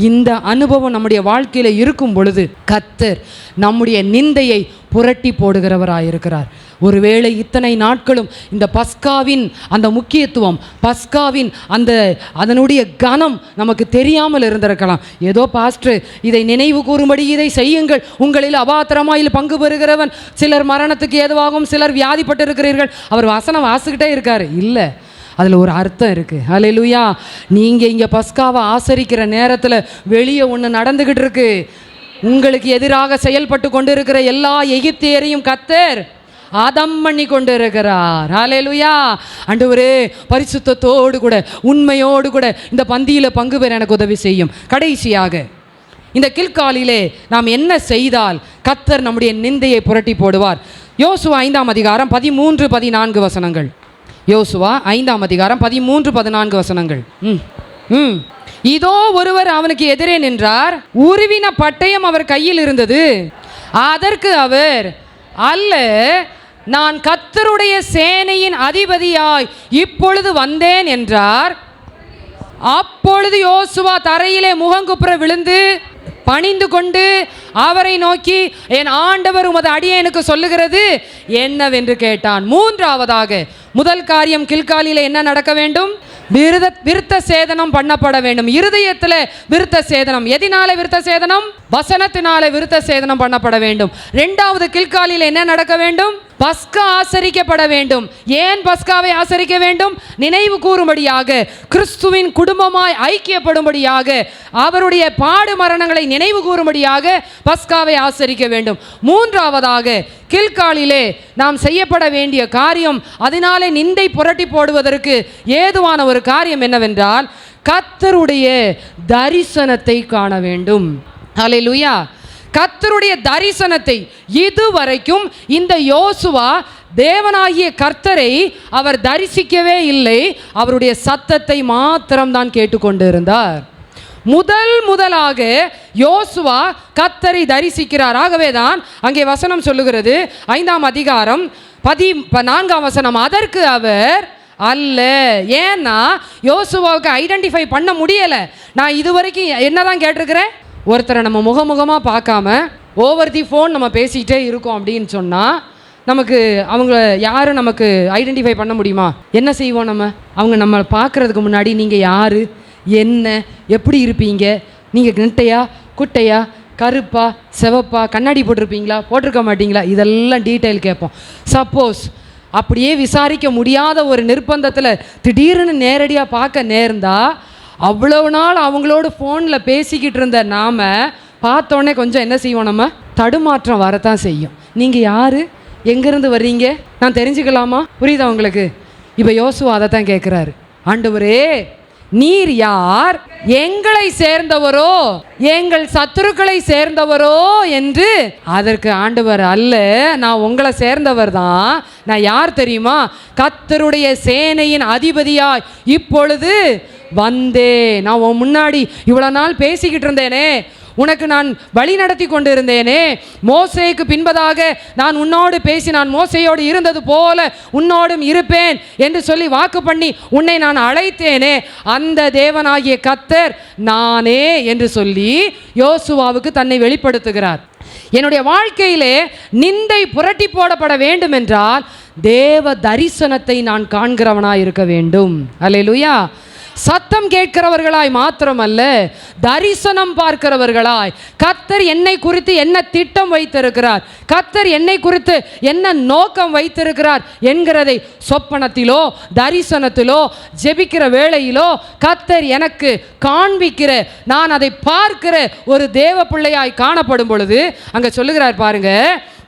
இந்த அனுபவம் நம்முடைய வாழ்க்கையில் இருக்கும் பொழுது கர்த்தர் நம்முடைய நிந்தையை புரட்டி போடுகிறவராயிருக்கிறார். ஒருவேளை இத்தனை நாட்களும் இந்த பஸ்காவின் அந்த முக்கியத்துவம், பஸ்காவின் அதனுடைய கனம் நமக்கு தெரியாமல் இருந்திருக்கலாம். ஏதோ பாஸ்டர் இதை நினைவு கூறும்படி இதை செய்யுங்கள், உங்களில் அபாத்திரமாயில் பங்கு பெறுகிறவன் சிலர் மரணத்துக்கு ஏதுவாகும், சிலர் வியாதிப்பட்டு இருக்கிறீர்கள். அவர் வசனம் வாசிக்கிட்டே இருக்காரு. இல்லை, அதில் ஒரு அர்த்தம் இருக்குது. அல்லேலூயா. நீங்கள் இங்கே பஸ்காவை ஆசரிக்கிற நேரத்தில் வெளியே ஒன்று நடந்துக்கிட்டு இருக்கு. உங்களுக்கு எதிராக செயல்பட்டு கொண்டு இருக்கிற எல்லா எகிப்தியரையும் கர்த்தர் ஆதம் பண்ணி கொண்டு இருக்கிறார். அல்லேலூயா. ஆண்டவரே, பரிசுத்தத்தோடு கூட உண்மையோடு கூட இந்த பந்தியில் பங்கு பெற எனக்கு உதவி செய்யும். கடைசியாக இந்த கில்காலிலே நாம் என்ன செய்தால் கர்த்தர் நம்முடைய நிந்தையை புரட்டி போடுவார்? யோசுவா 5ஆம் அதிகாரம் 13-14 வசனங்கள். யோசுவா 5ஆம் அதிகாரம் 13-14 வசனங்கள். இதோ ஒருவர் அவனுக்கு எதிரே நின்றார், உருவின பட்டயம் அவர் கையில் இருந்தது. அதற்கு அவர், அல்ல, நான் கர்த்தருடைய சேனையின் அதிபதியாய் இப்பொழுது வந்தேன் என்றார். அப்பொழுது யோசுவா தரையிலே முகங்குப்புற விழுந்து பணிந்து கொண்டு அவரை நோக்கி, என் ஆண்டவர் உமது அடியேனுக்கு சொல்லுகிறது என்னவென்று கேட்டான். மூன்றாவதாக, முதல் காரியம், கில்காலிலே என்ன நடக்க வேண்டும்? விருத்த சேதனம் பண்ணப்பட வேண்டும். இருதயத்தில் விருத்த சேதனம். எதினால விருத்த சேதனம்? வசனத்தினால விருத்த சேதனம் பண்ணப்பட வேண்டும். இரண்டாவது, கில்காலில் என்ன நடக்க வேண்டும்? பஸ்கா ஆசரிக்கப்பட வேண்டும். ஏன் பஸ்காவை ஆசரிக்க வேண்டும்? நினைவு கூறும்படியாக, கிறிஸ்துவின் குடும்பமாய் ஐக்கியப்படும்படியாக, அவருடைய பாடு மரணங்களை நினைவு கூறும்படியாக பஸ்காவை ஆசரிக்க வேண்டும். மூன்றாவதாக, கில்காலிலே நாம் செய்யப்பட வேண்டிய காரியம், அதனாலே நிந்தை புரட்டி போடுவதற்கு ஏதுவான ஒரு காரியம் என்னவென்றால், கர்த்தருடைய தரிசனத்தை காண வேண்டும். ஹல்லேலூயா. கர்த்தருடைய தரிசனத்தை. இதுவரைக்கும் இந்த யோசுவா தேவனாகிய கர்த்தரை அவர் தரிசிக்கவே இல்லை, அவருடைய சத்தத்தை மாத்திரம்தான் கேட்டுக்கொண்டிருந்தார். முதலாக யோசுவா கர்த்தரை தரிசிக்கிறார். ஆகவேதான் அங்கே வசனம் சொல்லுகிறது, 5ஆம் அதிகாரம் 14ஆம் வசனம், அதற்கு அவர், அல்ல. ஏன்னா யோசுவாவுக்கு ஐடென்டிஃபை பண்ண முடியலை. நான் இதுவரைக்கும் என்னதான் கேட்டிருக்கிறேன், ஒருத்தரை நம்ம முகமுகமாக பார்க்காம ஓவர் தி ஃபோன் நம்ம பேசிக்கிட்டே இருக்கோம் அப்படின்னு சொன்னால் நமக்கு அவங்கள யாரும் நமக்கு ஐடென்டிஃபை பண்ண முடியுமா? என்ன செய்வோம் அவங்க நம்ம பார்க்குறதுக்கு முன்னாடி, நீங்கள் யார், என்ன, எப்படி இருப்பீங்க, நீங்கள் நெட்டையா குட்டையா, கருப்பா சிவப்பா, கண்ணாடி போட்டிருப்பீங்களா போட்டிருக்க மாட்டீங்களா, இதெல்லாம் டீட்டெயில் கேட்போம். சப்போஸ் அப்படியே விசாரிக்க முடியாத ஒரு நிர்பந்தத்தில் திடீர்னு நேரடியாக பார்க்க நேர்ந்தா, அவ்வளவு நாள் அவங்களோட ஃபோனில் பேசிக்கிட்டு இருந்த நாம் பார்த்தோன்னே கொஞ்சம் என்ன செய்வோம், நம்ம தடுமாற்றம் வரத்தான் செய்யும். நீங்கள் யார், எங்கேருந்து வர்றீங்க, நான் தெரிஞ்சுக்கலாமா? புரியுதா உங்களுக்கு? இப்போ யோசுவா அதை தான் கேட்குறாரு, ஆண்டவரே நீர் யார், எங்களை சேர்ந்தவரோ எங்கள் சத்துருக்களை சேர்ந்தவரோ என்று. அதற்கு ஆண்டவர், அல்ல, நான் உங்களை சேர்ந்தவர் தான். நான் யார் தெரியுமா? கர்த்தருடைய சேனையின் அதிபதியாய் இப்பொழுது வந்தேன். நான் உன் முன்னாடி இவ்வளோ நாள் பேசிக்கிட்டு இருந்தேனே, உனக்கு நான் வழி நடத்தி கொண்டு இருந்தேனே, மோசேக்கு பின்பதாக நான் உன்னோடு பேசி நான் மோசையோடு இருந்தது போல உன்னோடும் இருப்பேன் என்று சொல்லி வாக்கு பண்ணி உன்னை நான் அழைத்தேனே, அந்த தேவனாகிய கர்த்தர் நானே என்று சொல்லி யோசுவாவுக்கு தன்னை வெளிப்படுத்துகிறார். என்னுடைய வாழ்க்கையிலே நிந்தை புரட்டி போடப்பட வேண்டும் என்றால் தேவ தரிசனத்தை நான் காண்கிறவனாய் இருக்க வேண்டும். அல்லேலூயா. சத்தம் கேட்கிறவர்களாய் மாத்திரமல்ல, தரிசனம் பார்க்கிறவர்களாய், கர்த்தர் என்னை குறித்து என்ன திட்டம் வைத்திருக்கிறார், கர்த்தர் என்னை குறித்து என்ன நோக்கம் வைத்திருக்கிறார் என்கிறதை சொப்பனத்திலோ தரிசனத்திலோ ஜெபிக்கிற வேளையிலோ கர்த்தர் எனக்கு காண்பிக்கிற, நான் அதை பார்க்கிற ஒரு தேவ பிள்ளையாய் காணப்படும் பொழுது அங்கே சொல்லுகிறார் பாருங்க,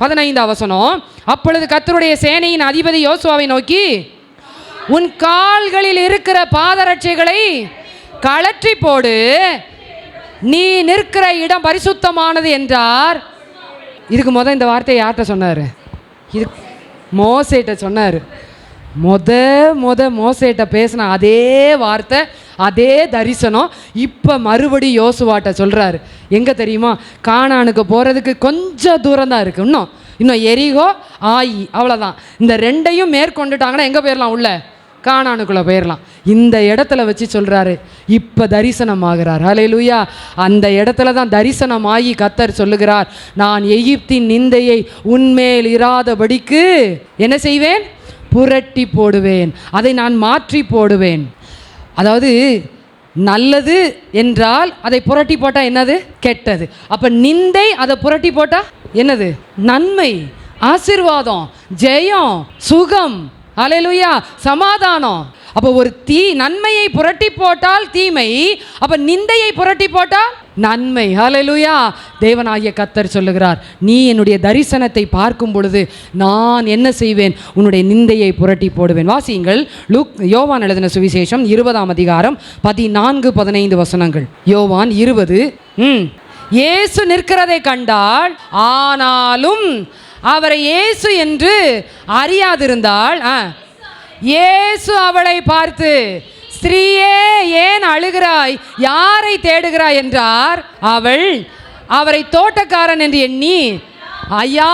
15ஆம் வசனம், அப்பொழுது கர்த்தருடைய சேனையின் அதிபதி யோசுவாவை நோக்கி, உன் கால்களில் இருக்கிற பாதரட்சைகளை கழற்றி போடு, நீ நிற்கிற இடம் பரிசுத்தமானது என்றார். இதுக்கு இந்த வார்த்தையை யார்கிட்ட சொன்னார்? இது மோசேட்ட சொன்னார். மோசேட்ட பேசின அதே வார்த்தை, அதே தரிசனம் இப்போ மறுபடி யோசுவாட்ட சொல்கிறாரு. எங்கே தெரியுமா? கானானுக்கு போகிறதுக்கு கொஞ்சம் தூரம் தான் இருக்குது. இன்னும் எரிகோ ஆயி, அவ்வளோதான். இந்த ரெண்டையும் மேற்கொண்டுட்டாங்கன்னா எங்கே போயிடலாம்? உள்ள கானானுக்குள்ளே போயிடலாம். இந்த இடத்துல வச்சு சொல்கிறாரு, இப்போ தரிசனம் ஆகிறார். ஹல்லேலூயா. அந்த இடத்துல தான் தரிசனமாகி கர்த்தர் சொல்லுகிறார், நான் எகிப்தின் நிந்தையை உன்மேல் இராதபடிக்கு என்ன செய்வேன்? புரட்டி போடுவேன், அதை நான் மாற்றி போடுவேன். அதாவது நல்லது என்றால் அதை புரட்டி போட்டால் என்னது? கெட்டது. அப்போ நிந்தை அதை புரட்டி போட்டால் என்னது? நன்மை, ஆசீர்வாதம், ஜெயம், சுகம், அல்லேலூயா, சமாதானம். அப்போ ஒரு நன்மையை புரட்டி போட்டால் தீமை, அப்போ நிந்தையை புரட்டி போட்டால் நன்மை. அல்லேலூயா. தேவனாகிய கர்த்தர் சொல்லுகிறார், நீ என்னுடைய தரிசனத்தை பார்க்கும் பொழுது நான் என்ன செய்வேன்? உன்னுடைய நிந்தையை புரட்டி போடுவேன். வாசியுங்கள், யோவான் எழுதின சுவிசேஷம் 20ஆம் அதிகாரம் 14-15 வசனங்கள். யோவான் 20. இயேசு நிற்கிறதை கண்டாள், ஆனாலும் அவரை இயேசு என்று அறியாதிருந்தாள். இயேசு அவளை பார்த்து, ஸ்திரீயே ஏன் அழுகிறாய், யாரை தேடுகிறாய் என்றார். அவரை தோட்டக்காரன் என்று எண்ணி, ஐயா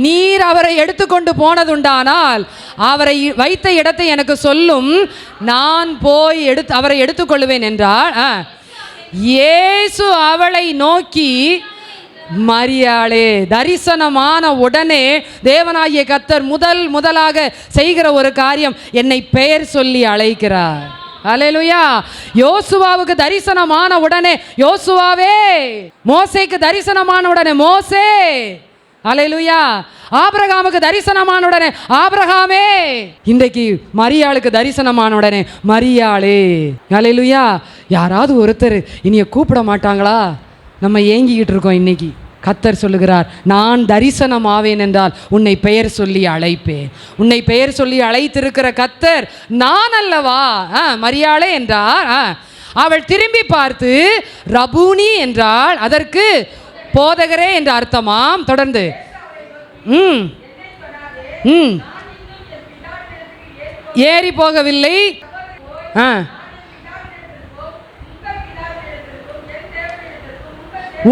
நீர் அவரை எடுத்துக்கொண்டு போனதுண்டானால் அவரை வைத்த இடத்தை எனக்கு சொல்லும், நான் போய் அவரை எடுத்துக்கொள்வேன் என்றார். இயேசு அவளை நோக்கி, மரியாளே. தரிசனமான உடனே தேவனாகிய கர்த்தர் முதலாக செய்கிற ஒரு காரியம், என்னை பெயர் சொல்லி அழைக்கிறார். அல்லேலூயா. யோசுவாவுக்கு தரிசனமான உடனே யோசுவாவே, மோசேக்கு தரிசனமான உடனே மோசே. அல்லேலூயா. ஆபிரகாமுக்கு தரிசனமான உடனே ஆபிரகாமே. இன்றைக்கு மரியாளுக்கு தரிசனமான உடனே மரியாளே. அல்லேலூயா. யாராவது ஒருத்தர் இனிய கூப்பிட மாட்டாங்களா? நம்ம ஏங்கிக்கிட்டு இருக்கோம். இன்னைக்கு கர்த்தர் சொல்லுகிறார், நான் தரிசனம் ஆவேன் என்றால் உன்னை பெயர் சொல்லி அழைப்பேன். உன்னை பெயர் சொல்லி அழைத்திருக்கிற கர்த்தர் நான் அல்லவா? மரியாளே என்றார். அவள் திரும்பி பார்த்து ரபூனி என்றாள். அதற்கு போதகரே என்ற அர்த்தமாம். தொடர்ந்து ஏறி போகவில்லை.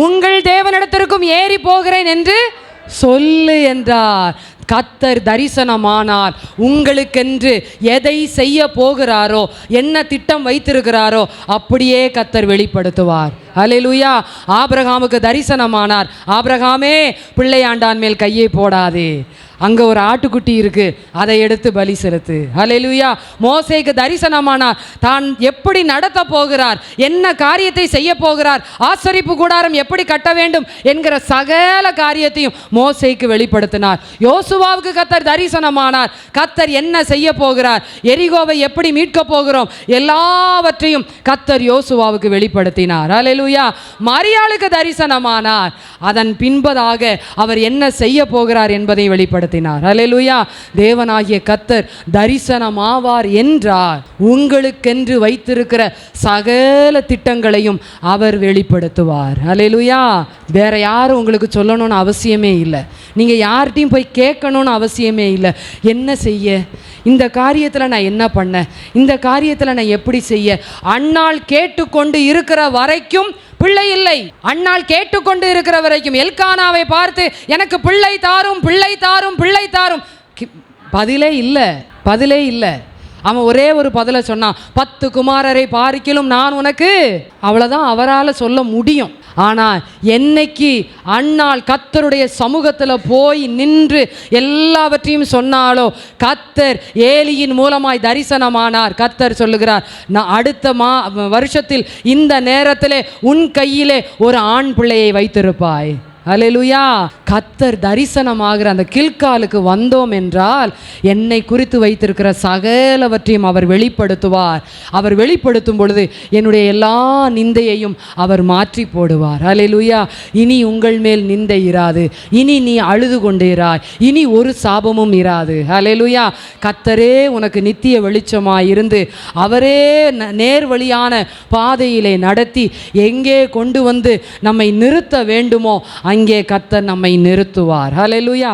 உங்கள் தேவனிடத்திற்கும் ஏறி போகிறேன் என்று சொல்லு என்றார். கர்த்தர் தரிசனமானார். உங்களுக்கென்று எதை செய்ய போகிறாரோ, என்ன திட்டம் வைத்திருக்கிறாரோ அப்படியே கர்த்தர் வெளிப்படுத்துவார். அல்லேலூயா. ஆபிரகாமுக்கு தரிசனமானார். ஆபிரகாமே, பிள்ளையாண்டான் மேல் கையை போடாதே, அங்கே ஒரு ஆட்டுக்குட்டி இருக்கு, அதை எடுத்து பலி செலுத்து. அல்லேலூயா. மோசேக்கு தரிசனமானார். தான் எப்படி நடத்த போகிறார், என்ன காரியத்தை செய்ய போகிறார், ஆசரிப்பு கூடாரம் எப்படி கட்ட வேண்டும் என்கிற சகல காரியத்தையும் மோசேக்கு வெளிப்படுத்தினார். யோசுவாவுக்கு கர்த்தர் தரிசனமானார். கர்த்தர் என்ன செய்ய போகிறார், எரிகோவை எப்படி மீட்க போகிறோம், எல்லாவற்றையும் கர்த்தர் யோசுவாவுக்கு வெளிப்படுத்தினார். அல்லேலூயா. மரியாளுக்கு தரிசனமானார். அதன் பின்பதாக அவர் என்ன செய்ய போகிறார் என்பதை வெளிப்படுத்தினார். அல்லேலூயா. தேவனாகிய கர்த்தர் தரிசனமாவார் என்றார். உங்களுக்கென்று வைத்திருக்கிற சகல திட்டங்களையும் அவர் வெளிப்படுத்துவார். அல்லேலூயா. வேற யாரும் உங்களுக்கு சொல்லணும்னு அவசியமே இல்லை. நீங்கள் யார்கிட்டையும் போய் கேட்கணும்னு அவசியமே இல்லை. என்ன செய்ய, இந்த காரியத்தில் நான் என்ன பண்ண, இந்த காரியத்தில் நான் எப்படி செய்ய. அன்னாள் கேட்டுக்கொண்டு இருக்கிற வரைக்கும் பிள்ளை இல்லை. அன்னாள் கேட்டுக்கொண்டு இருக்கிற வரைக்கும் எல்கானாவை பார்த்து எனக்கு பிள்ளை தாரும், பிள்ளை தாரும், பிள்ளை தாரும், பதிலே இல்லை. அவன் ஒரே ஒரு பதிலை சொன்னான், 10 குமாரரை பாரிக்கிலும் நான் உனக்கு. அவ்வளோதான் அவரால் சொல்ல முடியும். ஆனால் என்னைக்கு அன்னாள் கர்த்தருடைய சமூகத்தில் போய் நின்று எல்லாவற்றையும் சொன்னாலோ, கர்த்தர் ஏலியின் மூலமாய் தரிசனமானார். கர்த்தர் சொல்லுகிறார், நான் அடுத்த வருஷத்தில் இந்த நேரத்திலே உன் கையிலே ஒரு ஆண் பிள்ளையை வைத்திருப்பாய். அல்லேலூயா. கர்த்தர் தரிசனமாகிற அந்த கில்காலுக்கு வந்தோம் என்றால் என்னை குறித்து வைத்திருக்கிற சகலவற்றையும் அவர் வெளிப்படுத்துவார். அவர் வெளிப்படுத்தும் பொழுது என்னுடைய எல்லா நிந்தையையும் அவர் மாற்றி போடுவார். அல்லேலூயா. இனி உங்கள் மேல் நிந்தை இராது. இனி நீ அழுது கொண்டேராய். இனி ஒரு சாபமும் இராது. அல்லேலூயா. கர்த்தரே உனக்கு நித்திய வெளிச்சமாய் இருந்து அவரே நேர் வழியான பாதையிலே நடத்தி எங்கே கொண்டு வந்து நம்மை நிறுத்த வேண்டுமோ அங்கே கர்த்தர் நம்மை நிறுத்துவார். ஹல்லேலூயா.